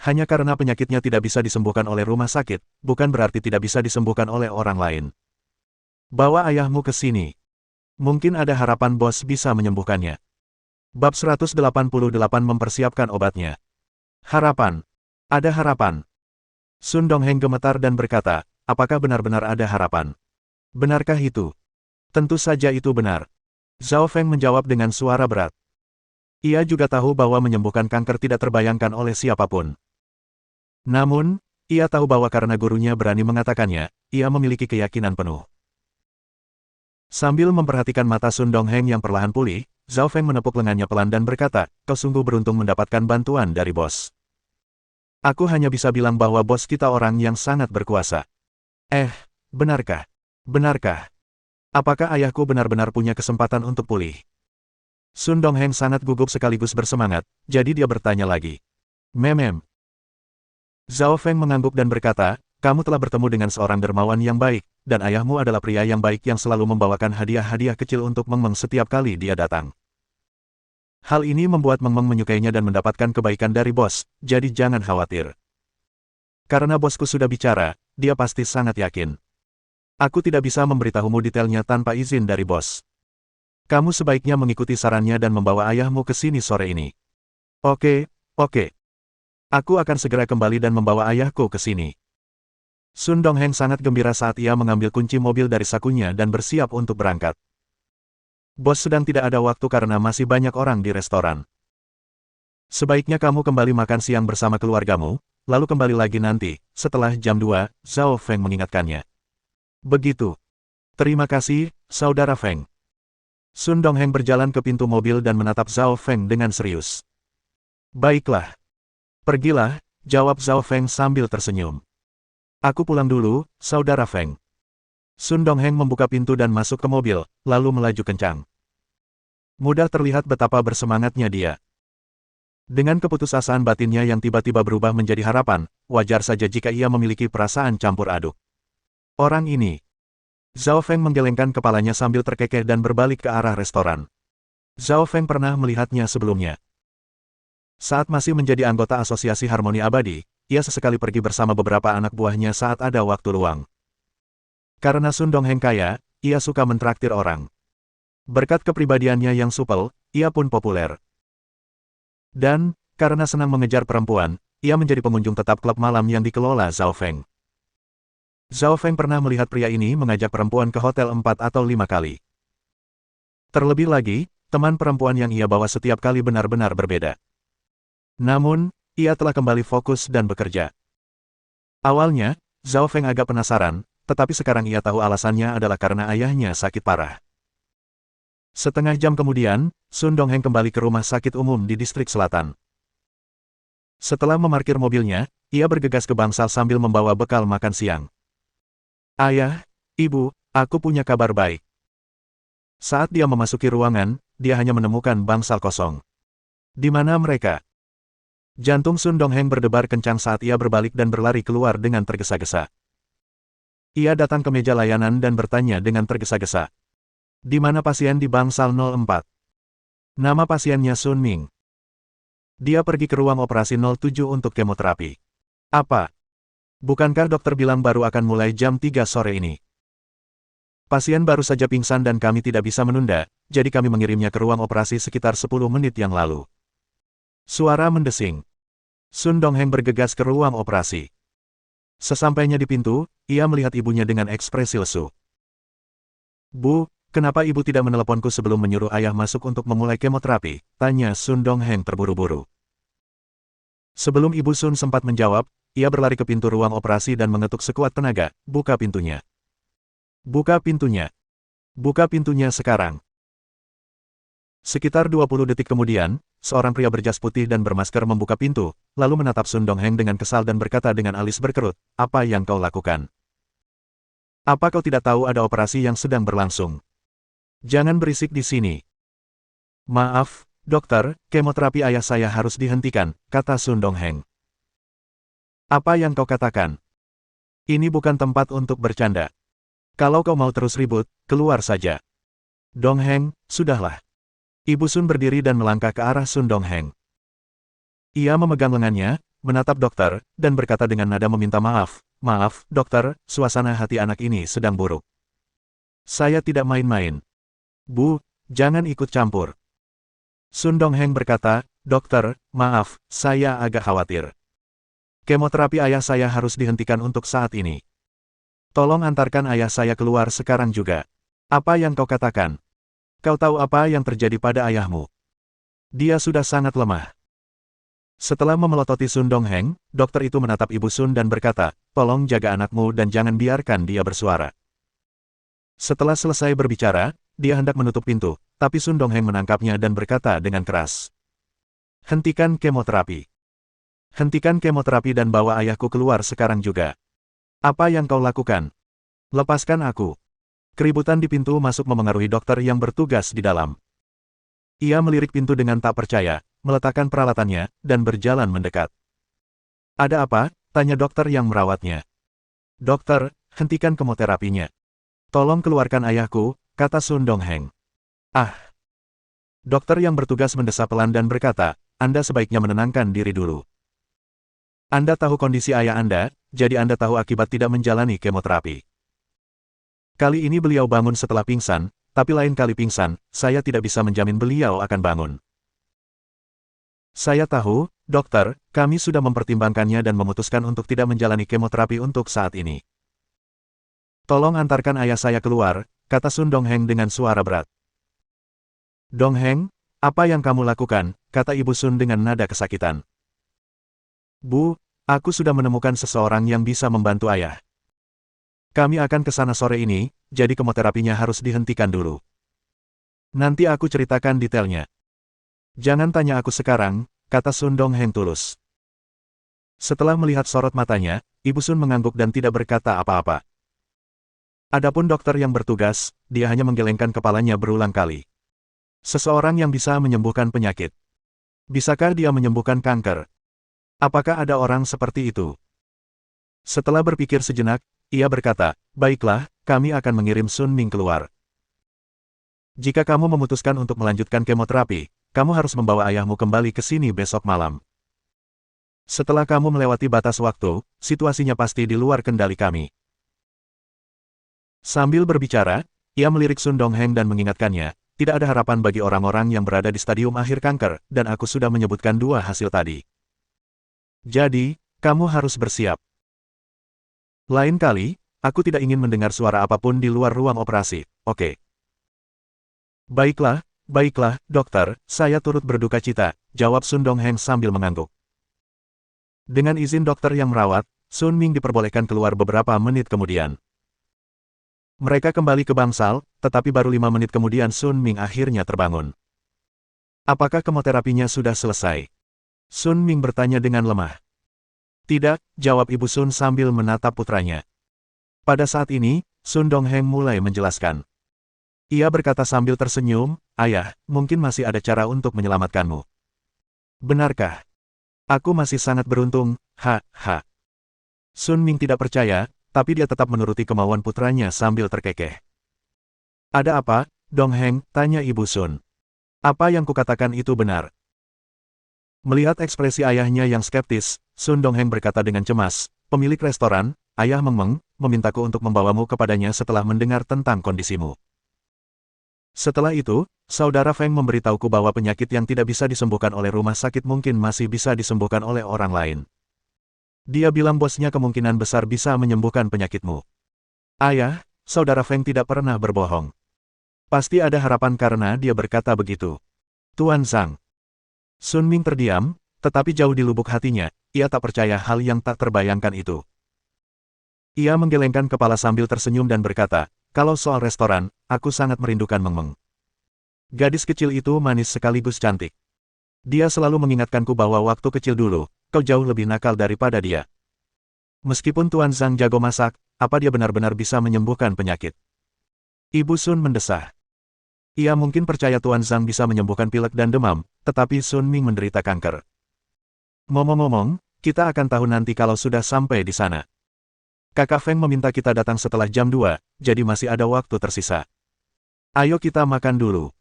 Speaker 1: Hanya karena penyakitnya tidak bisa disembuhkan oleh rumah sakit, bukan berarti tidak bisa disembuhkan oleh orang lain. Bawa ayahmu ke sini. Mungkin ada harapan bos bisa menyembuhkannya." Bab 188 mempersiapkan obatnya. Harapan. Ada harapan. Sun Dongheng gemetar dan berkata, "Apakah benar-benar ada harapan? Benarkah itu?" "Tentu saja itu benar." Zhao Feng menjawab dengan suara berat. Ia juga tahu bahwa menyembuhkan kanker tidak terbayangkan oleh siapapun. Namun, ia tahu bahwa karena gurunya berani mengatakannya, ia memiliki keyakinan penuh. Sambil memperhatikan mata Sun Dongheng yang perlahan pulih, Zhao Feng menepuk lengannya pelan dan berkata, "Kau sungguh beruntung mendapatkan bantuan dari bos. Aku hanya bisa bilang bahwa bos kita orang yang sangat berkuasa." Benarkah? Benarkah? Apakah ayahku benar-benar punya kesempatan untuk pulih?" Sun Dongheng sangat gugup sekaligus bersemangat, jadi dia bertanya lagi. "Memem." Zhao Feng mengangguk dan berkata, "Kamu telah bertemu dengan seorang dermawan yang baik, dan ayahmu adalah pria yang baik yang selalu membawakan hadiah-hadiah kecil untuk Meng Meng setiap kali dia datang. Hal ini membuat Meng Meng menyukainya dan mendapatkan kebaikan dari bos, jadi jangan khawatir. Karena bosku sudah bicara, dia pasti sangat yakin. Aku tidak bisa memberitahumu detailnya tanpa izin dari bos. Kamu sebaiknya mengikuti sarannya dan membawa ayahmu ke sini sore ini." Oke. Aku akan segera kembali dan membawa ayahku ke sini." Sun Dongheng sangat gembira saat ia mengambil kunci mobil dari sakunya dan bersiap untuk berangkat. "Bos sedang tidak ada waktu karena masih banyak orang di restoran. Sebaiknya kamu kembali makan siang bersama keluargamu, lalu kembali lagi nanti, setelah jam 2, Zhao Feng mengingatkannya. "Begitu. Terima kasih, Saudara Feng." Sun Dongheng berjalan ke pintu mobil dan menatap Zhao Feng dengan serius. "Baiklah. Pergilah," jawab Zhao Feng sambil tersenyum. "Aku pulang dulu, Saudara Feng." Sun Dongheng membuka pintu dan masuk ke mobil, lalu melaju kencang. Mudah terlihat betapa bersemangatnya dia. Dengan keputusasaan batinnya yang tiba-tiba berubah menjadi harapan, wajar saja jika ia memiliki perasaan campur aduk. Orang ini. Zhao Feng menggelengkan kepalanya sambil terkekeh dan berbalik ke arah restoran. Zhao Feng pernah melihatnya sebelumnya. Saat masih menjadi anggota Asosiasi Harmoni Abadi, ia sesekali pergi bersama beberapa anak buahnya saat ada waktu luang. Karena Sun Dongheng kaya, ia suka mentraktir orang. Berkat kepribadiannya yang supel, ia pun populer. Dan, karena senang mengejar perempuan, ia menjadi pengunjung tetap klub malam yang dikelola Zhao Feng. Zhao Feng pernah melihat pria ini mengajak perempuan ke hotel 4 atau 5 kali. Terlebih lagi, teman perempuan yang ia bawa setiap kali benar-benar berbeda. Namun, ia telah kembali fokus dan bekerja. Awalnya, Zhao Feng agak penasaran, tetapi sekarang ia tahu alasannya adalah karena ayahnya sakit parah. Setengah jam kemudian, Sun Dongheng kembali ke rumah sakit umum di distrik selatan. Setelah memarkir mobilnya, ia bergegas ke bangsal sambil membawa bekal makan siang. "Ayah, Ibu, aku punya kabar baik." Saat dia memasuki ruangan, dia hanya menemukan bangsal kosong. Di mana mereka? Jantung Sun Dongheng berdebar kencang saat ia berbalik dan berlari keluar dengan tergesa-gesa. Ia datang ke meja layanan dan bertanya dengan tergesa-gesa. "Di mana pasien di bangsal 04? Nama pasiennya Sun Ming." Dia pergi ke ruang operasi 07 untuk kemoterapi. Apa? Bukankah dokter bilang baru akan mulai jam 3 sore ini? Pasien baru saja pingsan dan kami tidak bisa menunda, jadi kami mengirimnya ke ruang operasi sekitar 10 menit yang lalu. Suara mendesing. Sun Dongheng bergegas ke ruang operasi. Sesampainya di pintu, ia melihat ibunya dengan ekspresi lesu. Bu, kenapa ibu tidak meneleponku sebelum menyuruh ayah masuk untuk memulai kemoterapi? Tanya Sun Dongheng terburu-buru. Sebelum Ibu Sun sempat menjawab, ia berlari ke pintu ruang operasi dan mengetuk sekuat tenaga, buka pintunya. Buka pintunya. Buka pintunya sekarang. Sekitar 20 detik kemudian, seorang pria berjas putih dan bermasker membuka pintu, lalu menatap Sun Dongheng dengan kesal dan berkata dengan alis berkerut, "Apa yang kau lakukan? Apa kau tidak tahu ada operasi yang sedang berlangsung? Jangan berisik di sini." "Maaf, dokter, kemoterapi ayah saya harus dihentikan," kata Sun Dongheng. "Apa yang kau katakan? Ini bukan tempat untuk bercanda. Kalau kau mau terus ribut, keluar saja." "Dongheng, sudahlah." Ibu Sun berdiri dan melangkah ke arah Sun Dongheng. Ia memegang lengannya, menatap dokter, dan berkata dengan nada meminta maaf, "Maaf, dokter, suasana hati anak ini sedang buruk. Saya tidak main-main. Bu, jangan ikut campur." Sun Dongheng berkata, "Dokter, maaf, saya agak khawatir. Kemoterapi ayah saya harus dihentikan untuk saat ini. Tolong antarkan ayah saya keluar sekarang juga." "Apa yang kau katakan? Kau tahu apa yang terjadi pada ayahmu? Dia sudah sangat lemah." Setelah memelototi Sun Dongheng, dokter itu menatap Ibu Sun dan berkata, "Tolong jaga anakmu dan jangan biarkan dia bersuara." Setelah selesai berbicara, dia hendak menutup pintu, tapi Sun Dongheng menangkapnya dan berkata dengan keras, "Hentikan kemoterapi. Hentikan kemoterapi dan bawa ayahku keluar sekarang juga. Apa yang kau lakukan? Lepaskan aku." Keributan di pintu masuk memengaruhi dokter yang bertugas di dalam. Ia melirik pintu dengan tak percaya, meletakkan peralatannya, dan berjalan mendekat. "Ada apa?" tanya dokter yang merawatnya. "Dokter, hentikan kemoterapinya. Tolong keluarkan ayahku," kata Sun Dongheng. "Ah!" Dokter yang bertugas mendesah pelan dan berkata, "Anda sebaiknya menenangkan diri dulu. Anda tahu kondisi ayah Anda, jadi Anda tahu akibat tidak menjalani kemoterapi. Kali ini beliau bangun setelah pingsan, tapi lain kali pingsan, saya tidak bisa menjamin beliau akan bangun. Saya tahu, dokter, kami sudah mempertimbangkannya dan memutuskan untuk tidak menjalani kemoterapi untuk saat ini. Tolong antarkan ayah saya keluar," kata Sun Dongheng dengan suara berat. "Dongheng, apa yang kamu lakukan?" kata Ibu Sun dengan nada kesakitan. "Bu, aku sudah menemukan seseorang yang bisa membantu ayah. Kami akan ke sana sore ini, jadi kemoterapinya harus dihentikan dulu. Nanti aku ceritakan detailnya." "Jangan tanya aku sekarang," kata Sun Dongheng tulus. Setelah melihat sorot matanya, Ibu Sun mengangguk dan tidak berkata apa-apa. Adapun dokter yang bertugas, dia hanya menggelengkan kepalanya berulang kali. Seseorang yang bisa menyembuhkan penyakit. Bisakah dia menyembuhkan kanker? Apakah ada orang seperti itu? Setelah berpikir sejenak, ia berkata, "Baiklah, kami akan mengirim Sun Ming keluar. Jika kamu memutuskan untuk melanjutkan kemoterapi, kamu harus membawa ayahmu kembali ke sini besok malam. Setelah kamu melewati batas waktu, situasinya pasti di luar kendali kami." Sambil berbicara, ia melirik Sun Dongheng dan mengingatkannya, "Tidak ada harapan bagi orang-orang yang berada di stadium akhir kanker, dan aku sudah menyebutkan 2 hasil tadi. Jadi, kamu harus bersiap. Lain kali, aku tidak ingin mendengar suara apapun di luar ruang operasi, oke?" "Baiklah, baiklah, dokter, saya turut berduka cita," jawab Sun Dongheng sambil mengangguk. Dengan izin dokter yang merawat, Sun Ming diperbolehkan keluar beberapa menit kemudian. Mereka kembali ke bangsal, tetapi baru 5 menit kemudian Sun Ming akhirnya terbangun. "Apakah kemoterapinya sudah selesai?" Sun Ming bertanya dengan lemah. "Tidak," jawab Ibu Sun sambil menatap putranya. Pada saat ini, Sun Dongheng mulai menjelaskan. Ia berkata sambil tersenyum, "Ayah, mungkin masih ada cara untuk menyelamatkanmu." "Benarkah? Aku masih sangat beruntung, ha. Sun Ming tidak percaya, tapi dia tetap menuruti kemauan putranya sambil terkekeh. "Ada apa, Dongheng?" tanya Ibu Sun. "Apa yang kukatakan itu benar?" Melihat ekspresi ayahnya yang skeptis, Sun Dongheng berkata dengan cemas, "Pemilik restoran, Ayah Meng, memintaku untuk membawamu kepadanya setelah mendengar tentang kondisimu. Setelah itu, Saudara Feng memberitahuku bahwa penyakit yang tidak bisa disembuhkan oleh rumah sakit mungkin masih bisa disembuhkan oleh orang lain. Dia bilang bosnya kemungkinan besar bisa menyembuhkan penyakitmu. Ayah, Saudara Feng tidak pernah berbohong. Pasti ada harapan karena dia berkata begitu." Tuan Zhang. Sun Ming terdiam, tetapi jauh di lubuk hatinya, ia tak percaya hal yang tak terbayangkan itu. Ia menggelengkan kepala sambil tersenyum dan berkata, "Kalau soal restoran, aku sangat merindukan Meng Meng. Gadis kecil itu manis sekaligus cantik. Dia selalu mengingatkanku bahwa waktu kecil dulu, kau jauh lebih nakal daripada dia. Meskipun Tuan Zhang jago masak, apa dia benar-benar bisa menyembuhkan penyakit?" Ibu Sun mendesah. Ia mungkin percaya Tuan Zhang bisa menyembuhkan pilek dan demam, tetapi Sun Ming menderita kanker. "Ngomong-ngomong, kita akan tahu nanti kalau sudah sampai di sana. Kakak Feng meminta kita datang setelah jam 2, jadi masih ada waktu tersisa. Ayo kita makan dulu."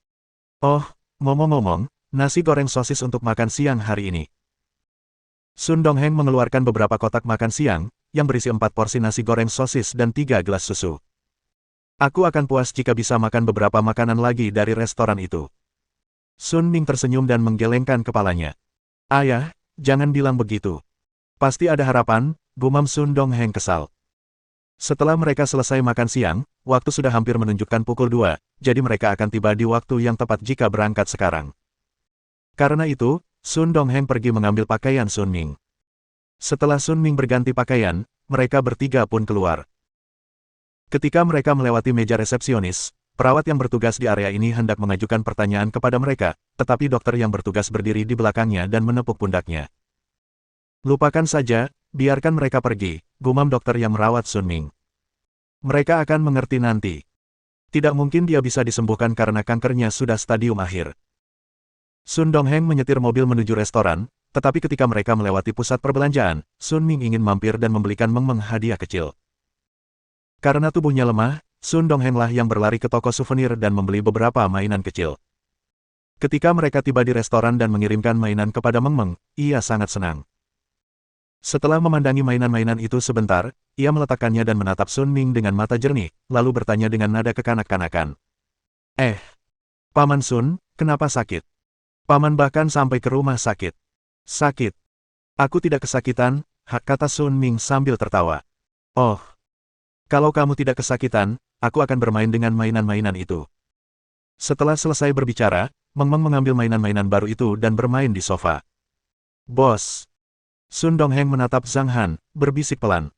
Speaker 1: "Oh, ngomong-ngomong, nasi goreng sosis untuk makan siang hari ini." Sun Dongheng mengeluarkan beberapa kotak makan siang, yang berisi 4 porsi nasi goreng sosis dan 3 gelas susu. "Aku akan puas jika bisa makan beberapa makanan lagi dari restoran itu." Sun Ming tersenyum dan menggelengkan kepalanya. "Ayah, jangan bilang begitu. Pasti ada harapan," gumam Sun Dongheng kesal. Setelah mereka selesai makan siang, waktu sudah hampir menunjukkan pukul 2, jadi mereka akan tiba di waktu yang tepat jika berangkat sekarang. Karena itu, Sun Dongheng pergi mengambil pakaian Sun Ming. Setelah Sun Ming berganti pakaian, mereka bertiga pun keluar. Ketika mereka melewati meja resepsionis, perawat yang bertugas di area ini hendak mengajukan pertanyaan kepada mereka, tetapi dokter yang bertugas berdiri di belakangnya dan menepuk pundaknya. "Lupakan saja, biarkan mereka pergi," gumam dokter yang merawat Sun Ming. "Mereka akan mengerti nanti. Tidak mungkin dia bisa disembuhkan karena kankernya sudah stadium akhir." Sun Dongheng menyetir mobil menuju restoran, tetapi ketika mereka melewati pusat perbelanjaan, Sun Ming ingin mampir dan membelikan Meng Meng hadiah kecil. Karena tubuhnya lemah, Sun Donghenglah yang berlari ke toko souvenir dan membeli beberapa mainan kecil. Ketika mereka tiba di restoran dan mengirimkan mainan kepada Meng Meng, ia sangat senang. Setelah memandangi mainan-mainan itu sebentar, ia meletakkannya dan menatap Sun Ming dengan mata jernih, lalu bertanya dengan nada kekanak-kanakan. Paman Sun, kenapa sakit?" "Paman bahkan sampai ke rumah sakit." "Sakit? Aku tidak kesakitan," kata Sun Ming sambil tertawa. "Oh, kalau kamu tidak kesakitan, aku akan bermain dengan mainan-mainan itu." Setelah selesai berbicara, Meng Meng mengambil mainan-mainan baru itu dan bermain di sofa. "Bos." Sun Dongheng menatap Zhang Han, berbisik pelan.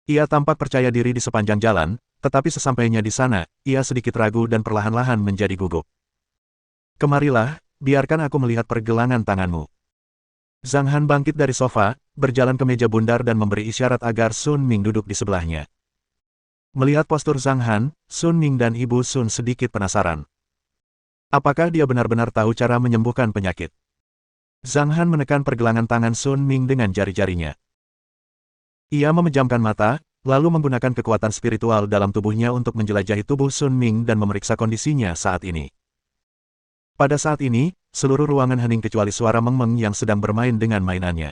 Speaker 1: Ia tampak percaya diri di sepanjang jalan, tetapi sesampainya di sana, ia sedikit ragu dan perlahan-lahan menjadi gugup. "Kemarilah, biarkan aku melihat pergelangan tanganmu." Zhang Han bangkit dari sofa, berjalan ke meja bundar dan memberi isyarat agar Sun Ming duduk di sebelahnya. Melihat postur Zhang Han, Sun Ming dan Ibu Sun sedikit penasaran. Apakah dia benar-benar tahu cara menyembuhkan penyakit? Zhang Han menekan pergelangan tangan Sun Ming dengan jari-jarinya. Ia memejamkan mata, lalu menggunakan kekuatan spiritual dalam tubuhnya untuk menjelajahi tubuh Sun Ming dan memeriksa kondisinya saat ini. Pada saat ini, seluruh ruangan hening kecuali suara Meng Meng yang sedang bermain dengan mainannya.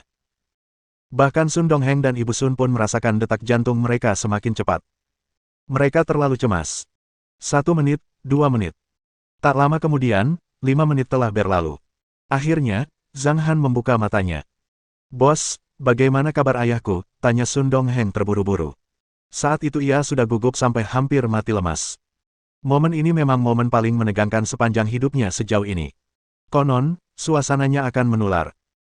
Speaker 1: Bahkan Sun Dongheng dan Ibu Sun pun merasakan detak jantung mereka semakin cepat. Mereka terlalu cemas. 1 menit, 2 menit. Tak lama kemudian, 5 menit telah berlalu. Akhirnya, Zhang Han membuka matanya. "Bos, bagaimana kabar ayahku?" tanya Sun Dongheng terburu-buru. Saat itu ia sudah gugup sampai hampir mati lemas. Momen ini memang momen paling menegangkan sepanjang hidupnya sejauh ini. Konon, suasananya akan menular.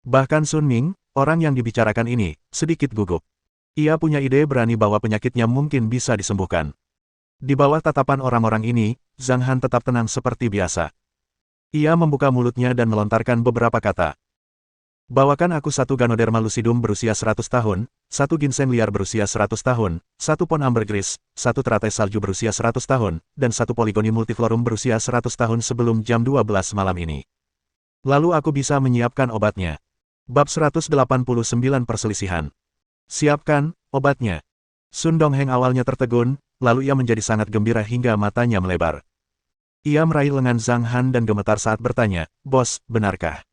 Speaker 1: Bahkan Sun Ming, orang yang dibicarakan ini, sedikit gugup. Ia punya ide berani bahwa penyakitnya mungkin bisa disembuhkan. Di bawah tatapan orang-orang ini, Zhang Han tetap tenang seperti biasa. Ia membuka mulutnya dan melontarkan beberapa kata. "Bawakan aku 1 Ganoderma lucidum berusia 100 tahun, 1 ginseng liar berusia 100 tahun, 1 pon ambergris, 1 teratai salju berusia 100 tahun, dan 1 poligoni multiflorum berusia 100 tahun sebelum jam 12 malam ini. Lalu aku bisa menyiapkan obatnya." Bab 189 Perselisihan. "Siapkan obatnya." Sun Dongheng awalnya tertegun, lalu ia menjadi sangat gembira hingga matanya melebar. Ia meraih lengan Zhang Han dan gemetar saat bertanya, "Bos, benarkah?"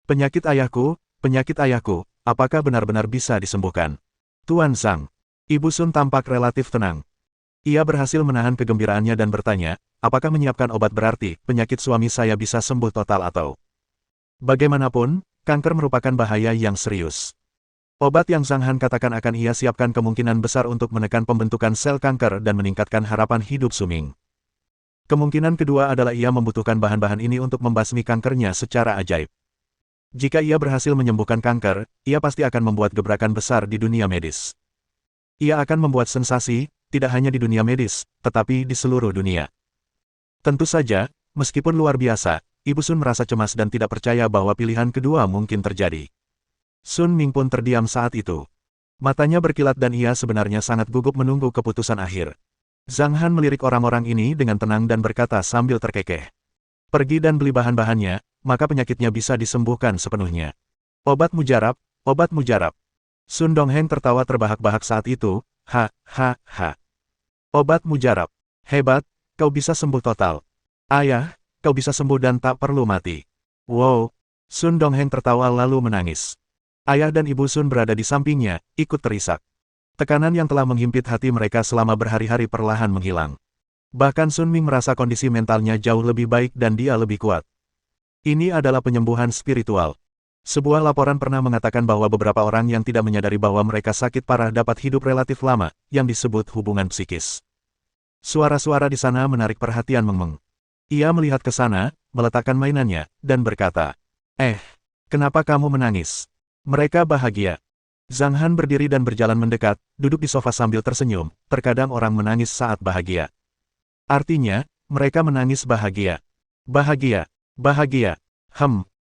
Speaker 1: Penyakit ayahku, apakah benar-benar bisa disembuhkan? Tuan Zhang. Ibu Sun tampak relatif tenang. Ia berhasil menahan kegembiraannya dan bertanya, apakah menyiapkan obat berarti penyakit suami saya bisa sembuh total atau? Bagaimanapun, kanker merupakan bahaya yang serius. Obat yang Zhang Han katakan akan ia siapkan kemungkinan besar untuk menekan pembentukan sel kanker dan meningkatkan harapan hidup Su Ming. Kemungkinan kedua adalah ia membutuhkan bahan-bahan ini untuk membasmi kankernya secara ajaib. Jika ia berhasil menyembuhkan kanker, ia pasti akan membuat gebrakan besar di dunia medis. Ia akan membuat sensasi, tidak hanya di dunia medis, tetapi di seluruh dunia. Tentu saja, meskipun luar biasa, Ibu Sun merasa cemas dan tidak percaya bahwa pilihan kedua mungkin terjadi. Sun Ming pun terdiam saat itu. Matanya berkilat dan ia sebenarnya sangat gugup menunggu keputusan akhir. Zhang Han melirik orang-orang ini dengan tenang dan berkata sambil terkekeh. Pergi dan beli bahan-bahannya, maka penyakitnya bisa disembuhkan sepenuhnya. Obat mujarab, obat mujarab. Sun Dongheng tertawa terbahak-bahak saat itu, ha. Obat mujarab. Hebat, kau bisa sembuh total. Ayah, kau bisa sembuh dan tak perlu mati. Wow. Sun Dongheng tertawa lalu menangis. Ayah dan Ibu Sun berada di sampingnya, ikut terisak. Tekanan yang telah menghimpit hati mereka selama berhari-hari perlahan menghilang. Bahkan Sun Ming merasa kondisi mentalnya jauh lebih baik dan dia lebih kuat. Ini adalah penyembuhan spiritual. Sebuah laporan pernah mengatakan bahwa beberapa orang yang tidak menyadari bahwa mereka sakit parah dapat hidup relatif lama, yang disebut hubungan psikis. Suara-suara di sana menarik perhatian Meng Meng. Ia melihat ke sana, meletakkan mainannya, dan berkata, kenapa kamu menangis? Mereka bahagia. Zhang Han berdiri dan berjalan mendekat, duduk di sofa sambil tersenyum, terkadang orang menangis saat bahagia. Artinya, mereka menangis bahagia. Bahagia.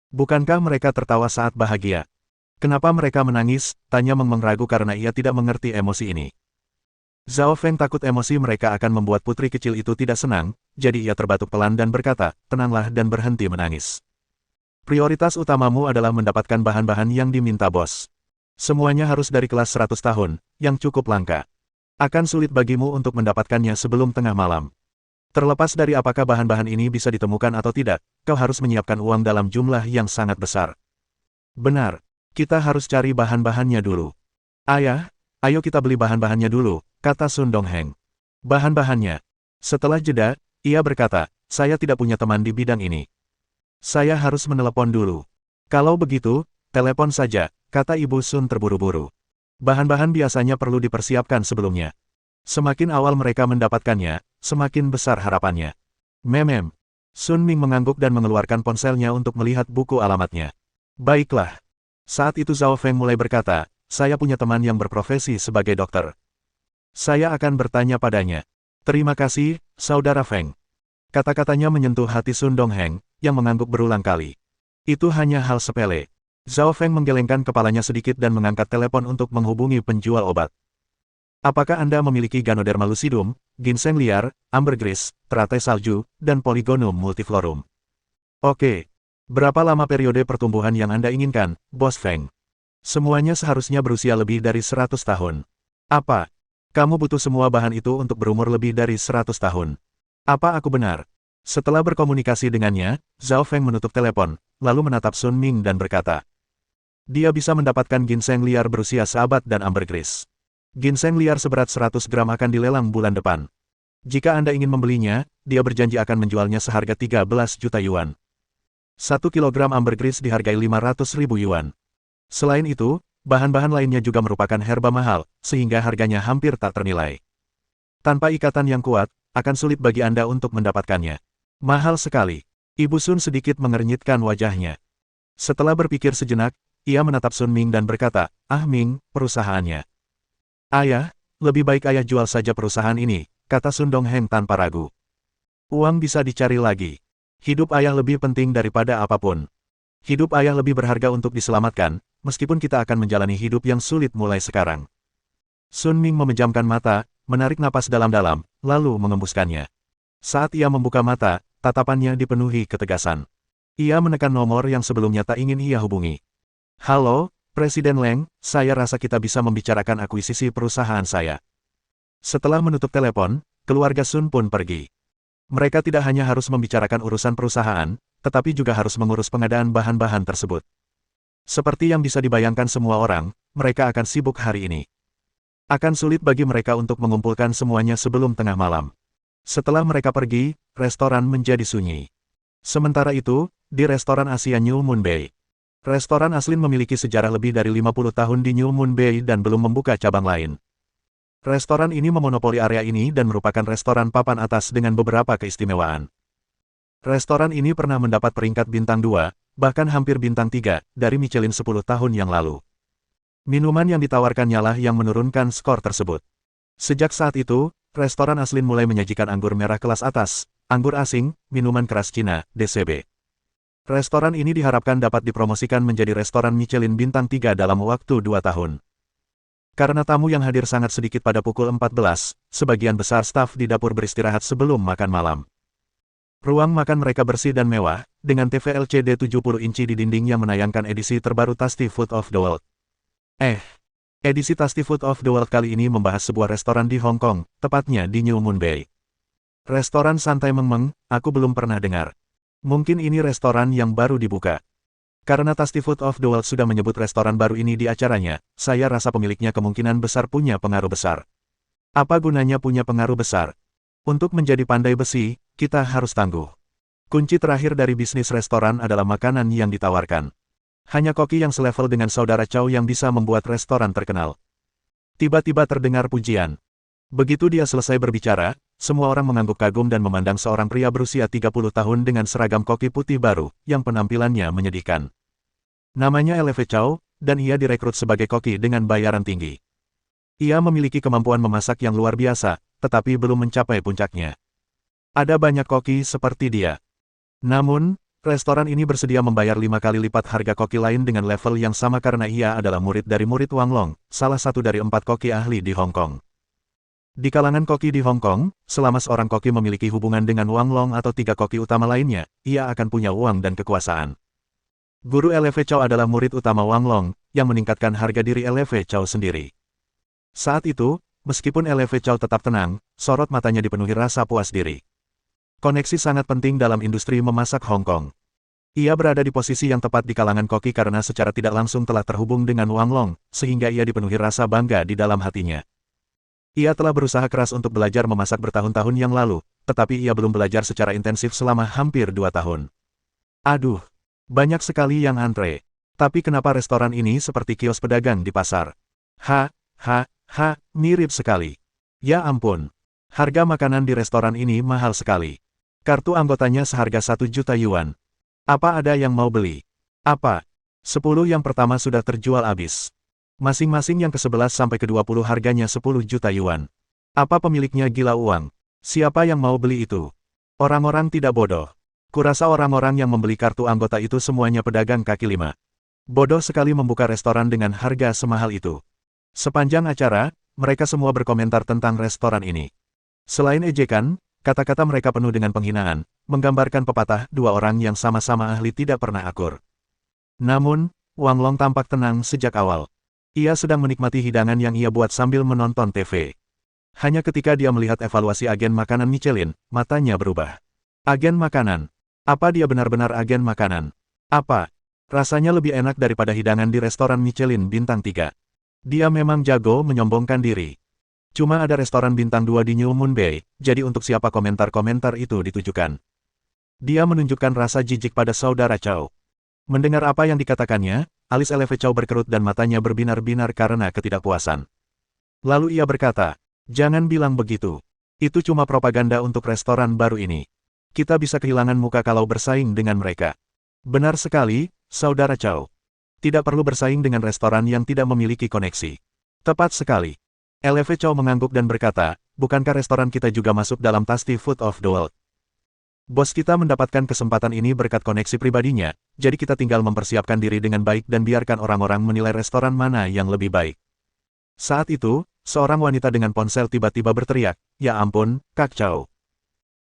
Speaker 1: Bukankah mereka tertawa saat bahagia? Kenapa mereka menangis? Tanya Meng Meng ragu karena ia tidak mengerti emosi ini. Zhao Feng takut emosi mereka akan membuat putri kecil itu tidak senang, jadi ia terbatuk pelan dan berkata, tenanglah dan berhenti menangis. Prioritas utamamu adalah mendapatkan bahan-bahan yang diminta bos. Semuanya harus dari kelas 100 tahun, yang cukup langka. Akan sulit bagimu untuk mendapatkannya sebelum tengah malam. Terlepas dari apakah bahan-bahan ini bisa ditemukan atau tidak, kau harus menyiapkan uang dalam jumlah yang sangat besar. Benar, kita harus cari bahan-bahannya dulu. Ayah, ayo kita beli bahan-bahannya dulu, kata Sun Dongheng. Bahan-bahannya. Setelah jeda, ia berkata, saya tidak punya teman di bidang ini. Saya harus menelepon dulu. Kalau begitu, telepon saja, kata Ibu Sun terburu-buru. Bahan-bahan biasanya perlu dipersiapkan sebelumnya. Semakin awal mereka mendapatkannya, semakin besar harapannya. Sun Ming mengangguk dan mengeluarkan ponselnya untuk melihat buku alamatnya. Baiklah. Saat itu Zhao Feng mulai berkata, saya punya teman yang berprofesi sebagai dokter. Saya akan bertanya padanya. Terima kasih, Saudara Feng. Kata-katanya menyentuh hati Sun Dongheng, yang mengangguk berulang kali. Itu hanya hal sepele. Zhao Feng menggelengkan kepalanya sedikit dan mengangkat telepon untuk menghubungi penjual obat. Apakah Anda memiliki Ganoderma lucidum, ginseng liar, ambergris, teratai salju, dan polygonum multiflorum? Oke. Berapa lama periode pertumbuhan yang Anda inginkan, Bos Feng? Semuanya seharusnya berusia lebih dari 100 tahun. Apa? Kamu butuh semua bahan itu untuk berumur lebih dari 100 tahun. Apa aku benar? Setelah berkomunikasi dengannya, Zhao Feng menutup telepon, lalu menatap Sun Ming dan berkata, dia bisa mendapatkan ginseng liar berusia seabad dan ambergris. Ginseng liar seberat 100 gram akan dilelang bulan depan. Jika Anda ingin membelinya, dia berjanji akan menjualnya seharga 13 juta yuan. 1 kilogram ambergris dihargai 500.000 yuan. Selain itu, bahan-bahan lainnya juga merupakan herba mahal, sehingga harganya hampir tak ternilai. Tanpa ikatan yang kuat, akan sulit bagi Anda untuk mendapatkannya. Mahal sekali. Ibu Sun sedikit mengernyitkan wajahnya. Setelah berpikir sejenak, ia menatap Sun Ming dan berkata, Ming, perusahaannya. Ayah, lebih baik ayah jual saja perusahaan ini, kata Sun Dongheng tanpa ragu. Uang bisa dicari lagi. Hidup ayah lebih penting daripada apapun. Hidup ayah lebih berharga untuk diselamatkan, meskipun kita akan menjalani hidup yang sulit mulai sekarang. Sun Ming memejamkan mata, menarik napas dalam-dalam, lalu mengembuskannya. Saat ia membuka mata, tatapannya dipenuhi ketegasan. Ia menekan nomor yang sebelumnya tak ingin ia hubungi. Halo, Presiden Leng, saya rasa kita bisa membicarakan akuisisi perusahaan saya. Setelah menutup telepon, keluarga Sun pun pergi. Mereka tidak hanya harus membicarakan urusan perusahaan, tetapi juga harus mengurus pengadaan bahan-bahan tersebut. Seperti yang bisa dibayangkan semua orang, mereka akan sibuk hari ini. Akan sulit bagi mereka untuk mengumpulkan semuanya sebelum tengah malam. Setelah mereka pergi, restoran menjadi sunyi. Sementara itu, di restoran Asia New Moon Bay. Restoran Aslin memiliki sejarah lebih dari 50 tahun di New Moon Bay dan belum membuka cabang lain. Restoran ini memonopoli area ini dan merupakan restoran papan atas dengan beberapa keistimewaan. Restoran ini pernah mendapat peringkat bintang 2, bahkan hampir bintang 3, dari Michelin 10 tahun yang lalu. Minuman yang ditawarkannya lah yang menurunkan skor tersebut. Sejak saat itu, restoran Aslin mulai menyajikan anggur merah kelas atas, anggur asing, minuman keras Cina, DCB. Restoran ini diharapkan dapat dipromosikan menjadi restoran Michelin bintang 3 dalam waktu 2 tahun. Karena tamu yang hadir sangat sedikit pada pukul 14, sebagian besar staf di dapur beristirahat sebelum makan malam. Ruang makan mereka bersih dan mewah, dengan TV LCD 70 inci di dinding yang menayangkan edisi terbaru Tasty Food of the World. Edisi Tasty Food of the World kali ini membahas sebuah restoran di Hong Kong, tepatnya di New Moon Bay. Restoran santai Mengmeng, aku belum pernah dengar. Mungkin ini restoran yang baru dibuka. Karena Tasty Food of the World sudah menyebut restoran baru ini di acaranya, saya rasa pemiliknya kemungkinan besar punya pengaruh besar. Apa gunanya punya pengaruh besar? Untuk menjadi pandai besi, kita harus tangguh. Kunci terakhir dari bisnis restoran adalah makanan yang ditawarkan. Hanya koki yang selevel dengan saudara Chow yang bisa membuat restoran terkenal. Tiba-tiba terdengar pujian. Begitu dia selesai berbicara, semua orang mengangguk kagum dan memandang seorang pria berusia 30 tahun dengan seragam koki putih baru, yang penampilannya menyedihkan. Namanya LV Chow, dan ia direkrut sebagai koki dengan bayaran tinggi. Ia memiliki kemampuan memasak yang luar biasa, tetapi belum mencapai puncaknya. Ada banyak koki seperti dia. Namun, restoran ini bersedia membayar 5 kali lipat harga koki lain dengan level yang sama karena ia adalah murid dari murid Wang Long, salah satu dari 4 koki ahli di Hong Kong. Di kalangan koki di Hong Kong, selama seorang koki memiliki hubungan dengan Wang Long atau 3 koki utama lainnya, ia akan punya uang dan kekuasaan. Guru LV Chow adalah murid utama Wang Long, yang meningkatkan harga diri LV Chow sendiri. Saat itu, meskipun LV Chow tetap tenang, sorot matanya dipenuhi rasa puas diri. Koneksi sangat penting dalam industri memasak Hong Kong. Ia berada di posisi yang tepat di kalangan koki karena secara tidak langsung telah terhubung dengan Wang Long, sehingga ia dipenuhi rasa bangga di dalam hatinya. Ia telah berusaha keras untuk belajar memasak bertahun-tahun yang lalu, tetapi ia belum belajar secara intensif selama hampir 2 tahun. Aduh, banyak sekali yang antre. Tapi kenapa restoran ini seperti kios pedagang di pasar? Mirip sekali. Ya ampun. Harga makanan di restoran ini mahal sekali. Kartu anggotanya seharga 1 juta yuan. Apa ada yang mau beli? Apa? 10 yang pertama sudah terjual habis. Masing-masing yang ke-11 sampai ke-20 harganya 10 juta yuan. Apa pemiliknya gila uang? Siapa yang mau beli itu? Orang-orang tidak bodoh. Kurasa orang-orang yang membeli kartu anggota itu semuanya pedagang kaki lima. Bodoh sekali membuka restoran dengan harga semahal itu. Sepanjang acara, mereka semua berkomentar tentang restoran ini. Selain ejekan, kata-kata mereka penuh dengan penghinaan, menggambarkan pepatah 2 orang yang sama-sama ahli tidak pernah akur. Namun, Wang Long tampak tenang sejak awal. Ia sedang menikmati hidangan yang ia buat sambil menonton TV. Hanya ketika dia melihat evaluasi agen makanan Michelin, matanya berubah. Agen makanan. Apa dia benar-benar agen makanan? Apa? Rasanya lebih enak daripada hidangan di restoran Michelin bintang 3. Dia memang jago menyombongkan diri. Cuma ada restoran bintang 2 di New Moon Bay, jadi untuk siapa komentar-komentar itu ditujukan? Dia menunjukkan rasa jijik pada saudara Chow. Mendengar apa yang dikatakannya, alis LV Chow berkerut dan matanya berbinar-binar karena ketidakpuasan. Lalu ia berkata, "Jangan bilang begitu. Itu cuma propaganda untuk restoran baru ini. Kita bisa kehilangan muka kalau bersaing dengan mereka." Benar sekali, saudara Chow. Tidak perlu bersaing dengan restoran yang tidak memiliki koneksi. Tepat sekali. LV Chow mengangguk dan berkata, "Bukankah restoran kita juga masuk dalam Tasty Food of the World? Bos kita mendapatkan kesempatan ini berkat koneksi pribadinya, jadi kita tinggal mempersiapkan diri dengan baik dan biarkan orang-orang menilai restoran mana yang lebih baik." Saat itu, seorang wanita dengan ponsel tiba-tiba berteriak, "Ya ampun, Kak Chow.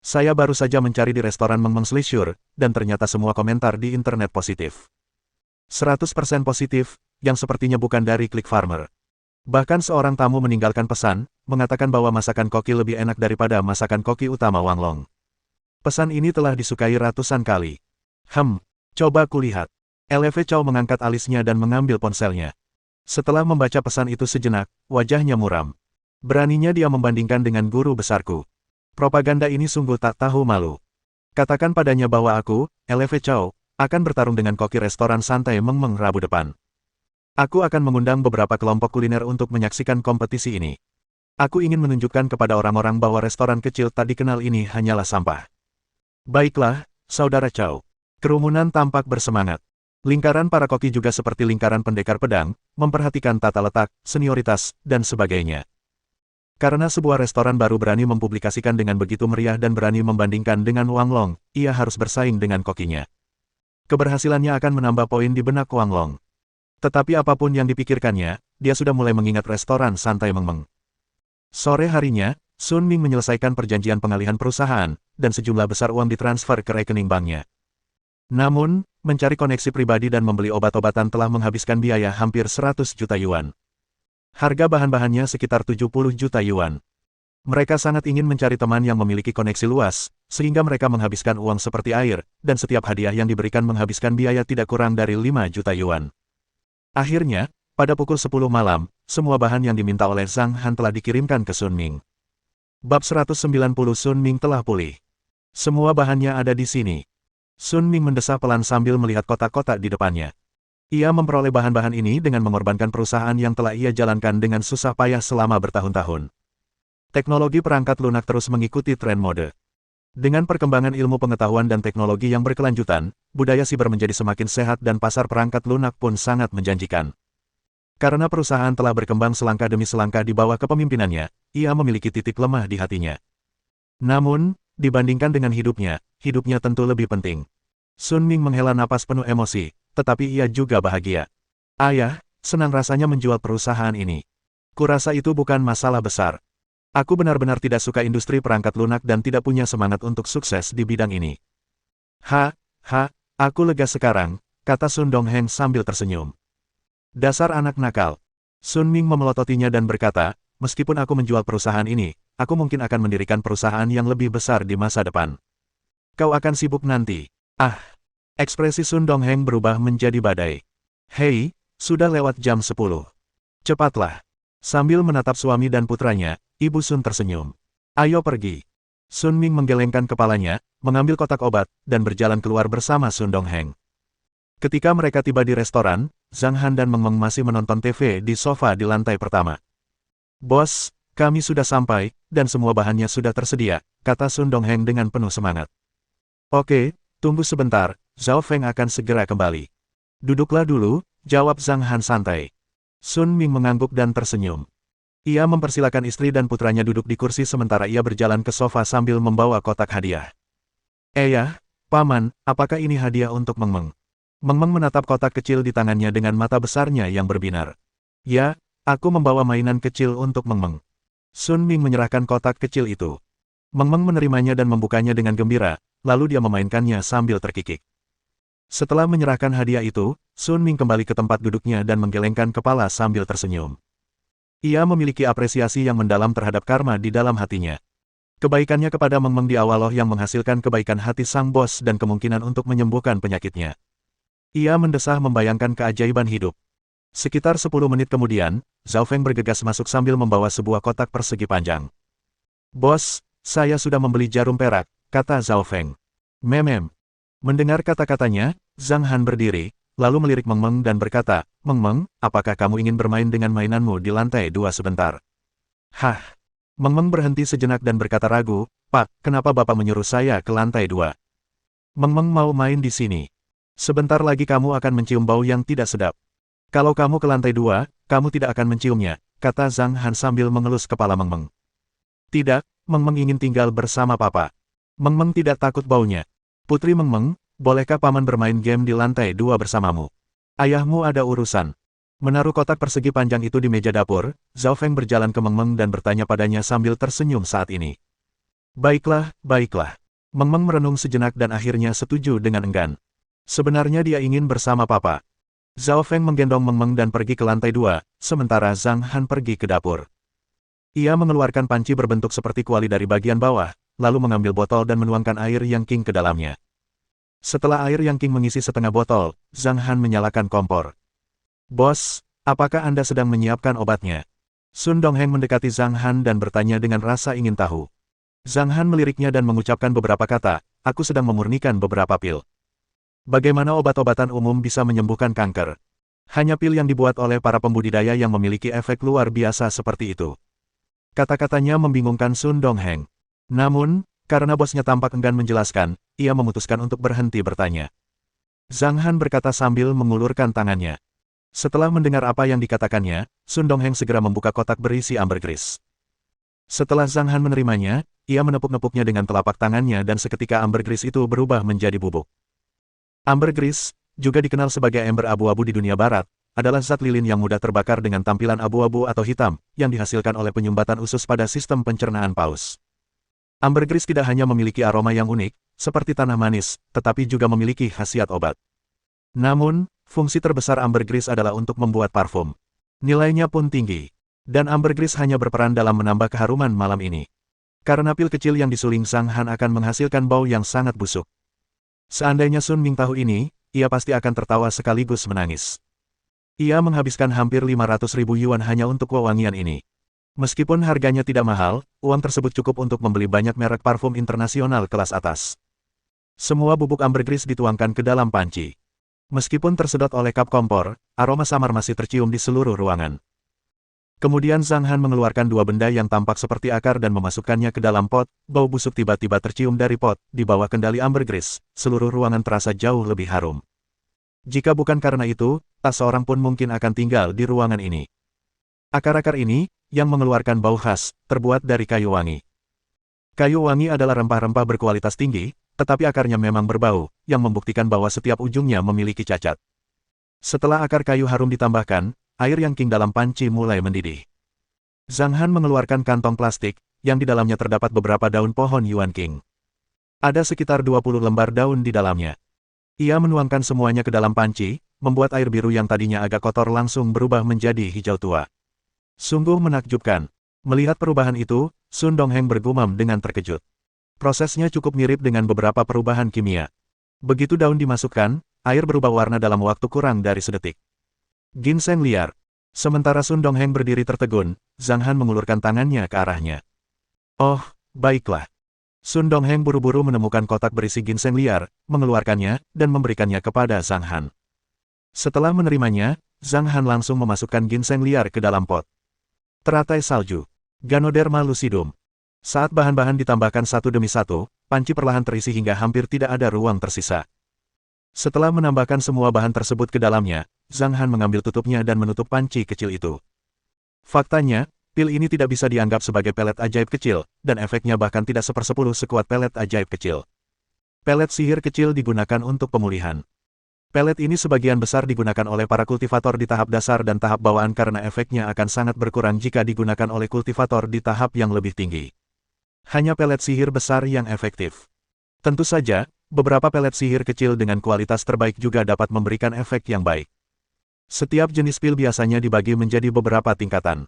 Speaker 1: Saya baru saja mencari di restoran Mengmeng Leisure, dan ternyata semua komentar di internet positif. 100% positif, yang sepertinya bukan dari Click Farmer. Bahkan seorang tamu meninggalkan pesan, mengatakan bahwa masakan koki lebih enak daripada masakan koki utama Wang Long. Pesan ini telah disukai ratusan kali. Coba kulihat. LV Chow mengangkat alisnya dan mengambil ponselnya. Setelah membaca pesan itu sejenak, wajahnya muram. Beraninya dia membandingkan dengan guru besarku. Propaganda ini sungguh tak tahu malu. Katakan padanya bahwa aku, LV Chow, akan bertarung dengan koki restoran santai Meng Meng Rabu depan. Aku akan mengundang beberapa kelompok kuliner untuk menyaksikan kompetisi ini. Aku ingin menunjukkan kepada orang-orang bahwa restoran kecil tak dikenal ini hanyalah sampah. Baiklah, Saudara Chow. Kerumunan tampak bersemangat. Lingkaran para koki juga seperti lingkaran pendekar pedang, memperhatikan tata letak, senioritas, dan sebagainya. Karena sebuah restoran baru berani mempublikasikan dengan begitu meriah dan berani membandingkan dengan Wang Long, ia harus bersaing dengan kokinya. Keberhasilannya akan menambah poin di benak Wang Long. Tetapi apapun yang dipikirkannya, dia sudah mulai mengingat restoran santai Meng Meng. Sore harinya, Sun Ming menyelesaikan perjanjian pengalihan perusahaan, dan sejumlah besar uang ditransfer ke rekening banknya. Namun, mencari koneksi pribadi dan membeli obat-obatan telah menghabiskan biaya hampir 100 juta yuan. Harga bahan-bahannya sekitar 70 juta yuan. Mereka sangat ingin mencari teman yang memiliki koneksi luas, sehingga mereka menghabiskan uang seperti air, dan setiap hadiah yang diberikan menghabiskan biaya tidak kurang dari 5 juta yuan. Akhirnya, pada pukul 10 malam, semua bahan yang diminta oleh Zhang Han telah dikirimkan ke Sun Ming. Bab 190 Sun Ming telah pulih. Semua bahannya ada di sini. Sun Ming mendesah pelan sambil melihat kotak-kotak di depannya. Ia memperoleh bahan-bahan ini dengan mengorbankan perusahaan yang telah ia jalankan dengan susah payah selama bertahun-tahun. Teknologi perangkat lunak terus mengikuti tren mode. Dengan perkembangan ilmu pengetahuan dan teknologi yang berkelanjutan, budaya siber menjadi semakin sehat dan pasar perangkat lunak pun sangat menjanjikan. Karena perusahaan telah berkembang selangkah demi selangkah di bawah kepemimpinannya, ia memiliki titik lemah di hatinya. Namun, dibandingkan dengan hidupnya tentu lebih penting. Sun Ming menghela napas penuh emosi. Tetapi ia juga bahagia. Ayah, senang rasanya menjual perusahaan ini. Kurasa itu bukan masalah besar. Aku benar-benar tidak suka industri perangkat lunak dan tidak punya semangat untuk sukses di bidang ini. Aku lega sekarang, kata Sun Dongheng sambil tersenyum. Dasar anak nakal. Sun Ming memelototinya dan berkata, meskipun aku menjual perusahaan ini, aku mungkin akan mendirikan perusahaan yang lebih besar di masa depan. Kau akan sibuk nanti. Ekspresi Sun Dongheng berubah menjadi badai. Hei, sudah lewat jam 10. Cepatlah. Sambil menatap suami dan putranya, Ibu Sun tersenyum. Ayo pergi. Sun Ming menggelengkan kepalanya, mengambil kotak obat, dan berjalan keluar bersama Sun Dongheng. Ketika mereka tiba di restoran, Zhang Han dan Meng Meng masih menonton TV di sofa di lantai pertama. Bos, kami sudah sampai, dan semua bahannya sudah tersedia, kata Sun Dongheng dengan penuh semangat. Oke, tunggu sebentar. Zhao Feng akan segera kembali. Duduklah dulu, jawab Zhang Han santai. Sun Ming mengangguk dan tersenyum. Ia mempersilakan istri dan putranya duduk di kursi sementara ia berjalan ke sofa sambil membawa kotak hadiah. Paman, apakah ini hadiah untuk Meng Meng? Meng Meng menatap kotak kecil di tangannya dengan mata besarnya yang berbinar. Ya, aku membawa mainan kecil untuk Meng Meng. Sun Ming menyerahkan kotak kecil itu. Meng Meng menerimanya dan membukanya dengan gembira, lalu dia memainkannya sambil terkikik. Setelah menyerahkan hadiah itu, Sun Ming kembali ke tempat duduknya dan menggelengkan kepala sambil tersenyum. Ia memiliki apresiasi yang mendalam terhadap karma di dalam hatinya. Kebaikannya kepada Meng Meng di awal yang menghasilkan kebaikan hati sang bos dan kemungkinan untuk menyembuhkan penyakitnya. Ia mendesah membayangkan keajaiban hidup. Sekitar 10 menit kemudian, Zhao Feng bergegas masuk sambil membawa sebuah kotak persegi panjang. Bos, saya sudah membeli jarum perak, kata Zhao Feng. Mendengar kata-katanya, Zhang Han berdiri, lalu melirik Meng Meng dan berkata, Meng Meng, apakah kamu ingin bermain dengan mainanmu di lantai 2 sebentar? Meng Meng berhenti sejenak dan berkata ragu, Pak, kenapa Bapak menyuruh saya ke lantai 2? Meng Meng mau main di sini. Sebentar lagi kamu akan mencium bau yang tidak sedap. Kalau kamu ke lantai 2, kamu tidak akan menciumnya, kata Zhang Han sambil mengelus kepala Meng Meng. Tidak, Meng Meng ingin tinggal bersama Papa. Meng Meng tidak takut baunya. Putri Meng Meng, bolehkah Paman bermain game di lantai 2 bersamamu? Ayahmu ada urusan. Menaruh kotak persegi panjang itu di meja dapur, Zhao Feng berjalan ke Meng Meng dan bertanya padanya sambil tersenyum saat ini. Baiklah. Meng Meng merenung sejenak dan akhirnya setuju dengan enggan. Sebenarnya dia ingin bersama Papa. Zhao Feng menggendong Meng Meng dan pergi ke lantai 2, sementara Zhang Han pergi ke dapur. Ia mengeluarkan panci berbentuk seperti kuali dari bagian bawah, lalu mengambil botol dan menuangkan air yang king ke dalamnya. Setelah air Yang King mengisi setengah botol, Zhang Han menyalakan kompor. Bos, apakah Anda sedang menyiapkan obatnya? Sun Dongheng mendekati Zhang Han dan bertanya dengan rasa ingin tahu. Zhang Han meliriknya dan mengucapkan beberapa kata, aku sedang memurnikan beberapa pil. Bagaimana obat-obatan umum bisa menyembuhkan kanker? Hanya pil yang dibuat oleh para pembudidaya yang memiliki efek luar biasa seperti itu. Kata-katanya membingungkan Sun Dongheng. Namun, karena bosnya tampak enggan menjelaskan, ia memutuskan untuk berhenti bertanya. Zhang Han berkata sambil mengulurkan tangannya. Setelah mendengar apa yang dikatakannya, Sun Dongheng segera membuka kotak berisi ambergris. Setelah Zhang Han menerimanya, ia menepuk-nepuknya dengan telapak tangannya dan seketika ambergris itu berubah menjadi bubuk. Ambergris, juga dikenal sebagai ember abu-abu di dunia barat, adalah zat lilin yang mudah terbakar dengan tampilan abu-abu atau hitam, yang dihasilkan oleh penyumbatan usus pada sistem pencernaan paus. Ambergris tidak hanya memiliki aroma yang unik, seperti tanah manis, tetapi juga memiliki khasiat obat. Namun, fungsi terbesar ambergris adalah untuk membuat parfum. Nilainya pun tinggi. Dan ambergris hanya berperan dalam menambah keharuman malam ini. Karena pil kecil yang disuling Zhang Han akan menghasilkan bau yang sangat busuk. Seandainya Sun Ming tahu ini, ia pasti akan tertawa sekaligus menangis. Ia menghabiskan hampir 500.000 yuan hanya untuk wewangian ini. Meskipun harganya tidak mahal, uang tersebut cukup untuk membeli banyak merek parfum internasional kelas atas. Semua bubuk ambergris dituangkan ke dalam panci. Meskipun tersedot oleh kap kompor, aroma samar masih tercium di seluruh ruangan. Kemudian Zhang Han mengeluarkan dua benda yang tampak seperti akar dan memasukkannya ke dalam pot, bau busuk tiba-tiba tercium dari pot, di bawah kendali ambergris, seluruh ruangan terasa jauh lebih harum. Jika bukan karena itu, tak seorang pun mungkin akan tinggal di ruangan ini. Akar-akar ini, yang mengeluarkan bau khas, terbuat dari kayu wangi. Kayu wangi adalah rempah-rempah berkualitas tinggi, tetapi akarnya memang berbau, yang membuktikan bahwa setiap ujungnya memiliki cacat. Setelah akar kayu harum ditambahkan, air Yang King dalam panci mulai mendidih. Zhang Han mengeluarkan kantong plastik, yang di dalamnya terdapat beberapa daun pohon Yuan King. Ada sekitar 20 lembar daun di dalamnya. Ia menuangkan semuanya ke dalam panci, membuat air biru yang tadinya agak kotor langsung berubah menjadi hijau tua. Sungguh menakjubkan. Melihat perubahan itu, Sun Dongheng bergumam dengan terkejut. Prosesnya cukup mirip dengan beberapa perubahan kimia. Begitu daun dimasukkan, air berubah warna dalam waktu kurang dari sedetik. Ginseng liar. Sementara Sun Dongheng berdiri tertegun, Zhang Han mengulurkan tangannya ke arahnya. Oh, baiklah. Sun Dongheng buru-buru menemukan kotak berisi ginseng liar, mengeluarkannya, dan memberikannya kepada Zhang Han. Setelah menerimanya, Zhang Han langsung memasukkan ginseng liar ke dalam pot. Teratai salju. Ganoderma lucidum. Saat bahan-bahan ditambahkan satu demi satu, panci perlahan terisi hingga hampir tidak ada ruang tersisa. Setelah menambahkan semua bahan tersebut ke dalamnya, Zhang Han mengambil tutupnya dan menutup panci kecil itu. Faktanya, pil ini tidak bisa dianggap sebagai pelet ajaib kecil, dan efeknya bahkan tidak sepersepuluh sekuat pelet ajaib kecil. Pelet sihir kecil digunakan untuk pemulihan. Pelet ini sebagian besar digunakan oleh para kultivator di tahap dasar dan tahap bawaan karena efeknya akan sangat berkurang jika digunakan oleh kultivator di tahap yang lebih tinggi. Hanya pelet sihir besar yang efektif. Tentu saja, beberapa pelet sihir kecil dengan kualitas terbaik juga dapat memberikan efek yang baik. Setiap jenis pil biasanya dibagi menjadi beberapa tingkatan.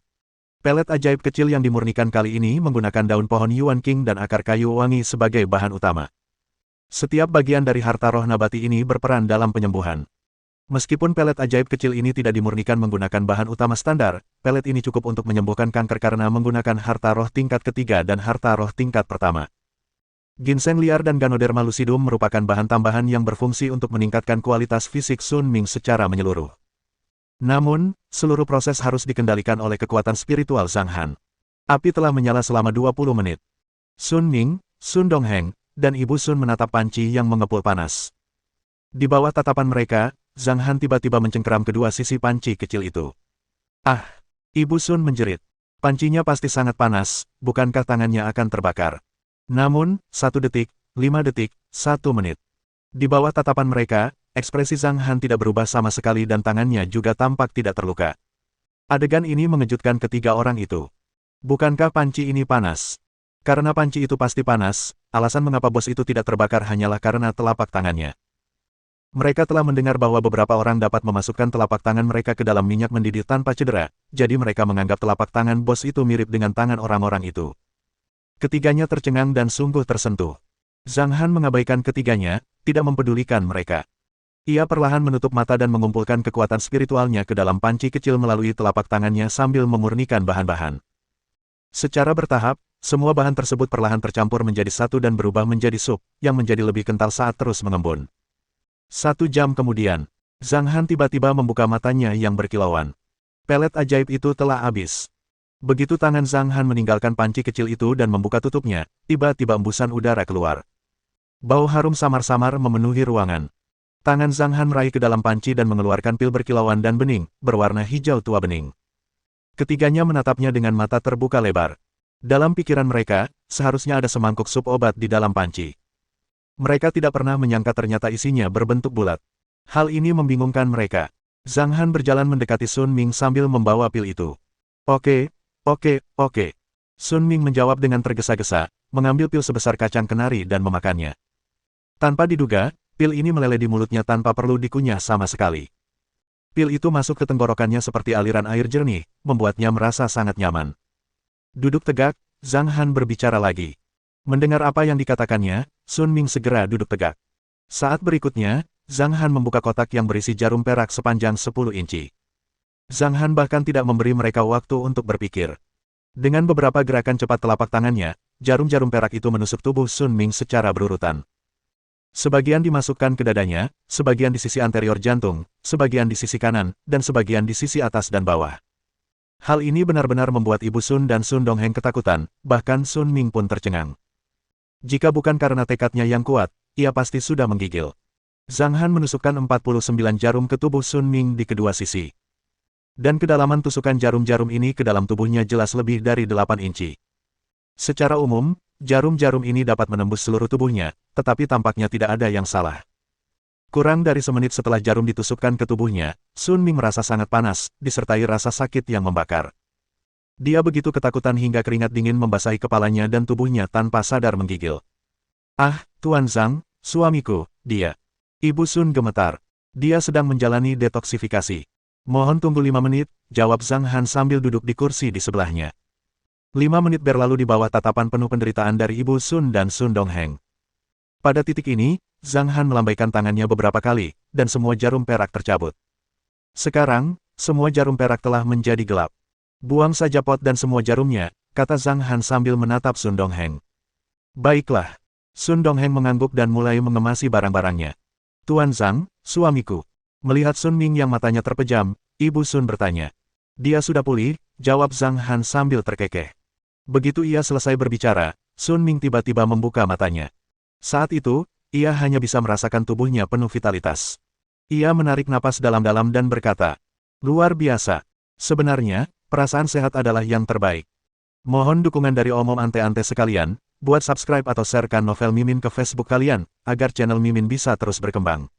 Speaker 1: Pelet ajaib kecil yang dimurnikan kali ini menggunakan daun pohon Yuan King dan akar kayu wangi sebagai bahan utama. Setiap bagian dari harta roh nabati ini berperan dalam penyembuhan. Meskipun pelet ajaib kecil ini tidak dimurnikan menggunakan bahan utama standar, pelet ini cukup untuk menyembuhkan kanker karena menggunakan harta roh tingkat ketiga dan harta roh tingkat pertama. Ginseng liar dan Ganoderma lucidum merupakan bahan tambahan yang berfungsi untuk meningkatkan kualitas fisik Sun Ming secara menyeluruh. Namun, seluruh proses harus dikendalikan oleh kekuatan spiritual Zhang Han. Api telah menyala selama 20 menit. Sun Ming, Sun Dongheng, dan Ibu Sun menatap panci yang mengepul panas. Di bawah tatapan mereka, Zhang Han tiba-tiba mencengkeram kedua sisi panci kecil itu. Ah! Ibu Sun menjerit. Pancinya pasti sangat panas, bukankah tangannya akan terbakar? Namun, 1 detik, 5 detik, 1 menit. Di bawah tatapan mereka, ekspresi Zhang Han tidak berubah sama sekali dan tangannya juga tampak tidak terluka. Adegan ini mengejutkan ketiga orang itu. Bukankah panci ini panas? Karena panci itu pasti panas, alasan mengapa bos itu tidak terbakar hanyalah karena telapak tangannya. Mereka telah mendengar bahwa beberapa orang dapat memasukkan telapak tangan mereka ke dalam minyak mendidih tanpa cedera, jadi mereka menganggap telapak tangan bos itu mirip dengan tangan orang-orang itu. Ketiganya tercengang dan sungguh tersentuh. Zhang Han mengabaikan ketiganya, tidak mempedulikan mereka. Ia perlahan menutup mata dan mengumpulkan kekuatan spiritualnya ke dalam panci kecil melalui telapak tangannya sambil memurnikan bahan-bahan. Secara bertahap, semua bahan tersebut perlahan tercampur menjadi satu dan berubah menjadi sup, yang menjadi lebih kental saat terus mengembun. 1 jam kemudian, Zhang Han tiba-tiba membuka matanya yang berkilauan. Pelet ajaib itu telah habis. Begitu tangan Zhang Han meninggalkan panci kecil itu dan membuka tutupnya, tiba-tiba embusan udara keluar. Bau harum samar-samar memenuhi ruangan. Tangan Zhang Han meraih ke dalam panci dan mengeluarkan pil berkilauan dan bening, berwarna hijau tua bening. Ketiganya menatapnya dengan mata terbuka lebar. Dalam pikiran mereka, seharusnya ada semangkuk sup obat di dalam panci. Mereka tidak pernah menyangka ternyata isinya berbentuk bulat. Hal ini membingungkan mereka. Zhang Han berjalan mendekati Sun Ming sambil membawa pil itu. Oke. Sun Ming menjawab dengan tergesa-gesa, mengambil pil sebesar kacang kenari dan memakannya. Tanpa diduga, pil ini meleleh di mulutnya tanpa perlu dikunyah sama sekali. Pil itu masuk ke tenggorokannya seperti aliran air jernih, membuatnya merasa sangat nyaman. Duduk tegak, Zhang Han berbicara lagi. Mendengar apa yang dikatakannya, Sun Ming segera duduk tegak. Saat berikutnya, Zhang Han membuka kotak yang berisi jarum perak sepanjang 10 inci. Zhang Han bahkan tidak memberi mereka waktu untuk berpikir. Dengan beberapa gerakan cepat telapak tangannya, jarum-jarum perak itu menusuk tubuh Sun Ming secara berurutan. Sebagian dimasukkan ke dadanya, sebagian di sisi anterior jantung, sebagian di sisi kanan, dan sebagian di sisi atas dan bawah. Hal ini benar-benar membuat Ibu Sun dan Sun Dongheng ketakutan, bahkan Sun Ming pun tercengang. Jika bukan karena tekadnya yang kuat, ia pasti sudah menggigil. Zhang Han menusukkan 49 jarum ke tubuh Sun Ming di kedua sisi. Dan kedalaman tusukan jarum-jarum ini ke dalam tubuhnya jelas lebih dari 8 inci. Secara umum, jarum-jarum ini dapat menembus seluruh tubuhnya, tetapi tampaknya tidak ada yang salah. Kurang dari semenit setelah jarum ditusukkan ke tubuhnya, Sun Ming merasa sangat panas, disertai rasa sakit yang membakar. Dia begitu ketakutan hingga keringat dingin membasahi kepalanya dan tubuhnya tanpa sadar menggigil. Ah, Tuan Zhang, suamiku, dia. Ibu Sun gemetar. Dia sedang menjalani detoksifikasi. Mohon tunggu 5 menit, jawab Zhang Han sambil duduk di kursi di sebelahnya. 5 menit berlalu di bawah tatapan penuh penderitaan dari Ibu Sun dan Sun Dongheng. Pada titik ini, Zhang Han melambaikan tangannya beberapa kali, dan semua jarum perak tercabut. Sekarang, semua jarum perak telah menjadi gelap. Buang saja pot dan semua jarumnya, kata Zhang Han sambil menatap Sun Dongheng. Baiklah. Sun Dongheng mengangguk dan mulai mengemasi barang-barangnya. Tuan Zhang, suamiku. Melihat Sun Ming yang matanya terpejam, Ibu Sun bertanya. Dia sudah pulih, jawab Zhang Han sambil terkekeh. Begitu ia selesai berbicara, Sun Ming tiba-tiba membuka matanya. Saat itu, ia hanya bisa merasakan tubuhnya penuh vitalitas. Ia menarik napas dalam-dalam dan berkata, luar biasa. Sebenarnya, perasaan sehat adalah yang terbaik. Mohon dukungan dari omom ante-ante sekalian, buat subscribe atau sharekan novel Mimin ke Facebook kalian, agar channel Mimin bisa terus berkembang.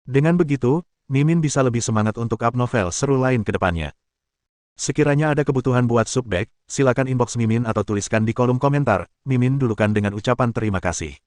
Speaker 1: Dengan begitu, Mimin bisa lebih semangat untuk up novel seru lain ke depannya. Sekiranya ada kebutuhan buat subback, silakan inbox Mimin atau tuliskan di kolom komentar, Mimin dulukan dengan ucapan terima kasih.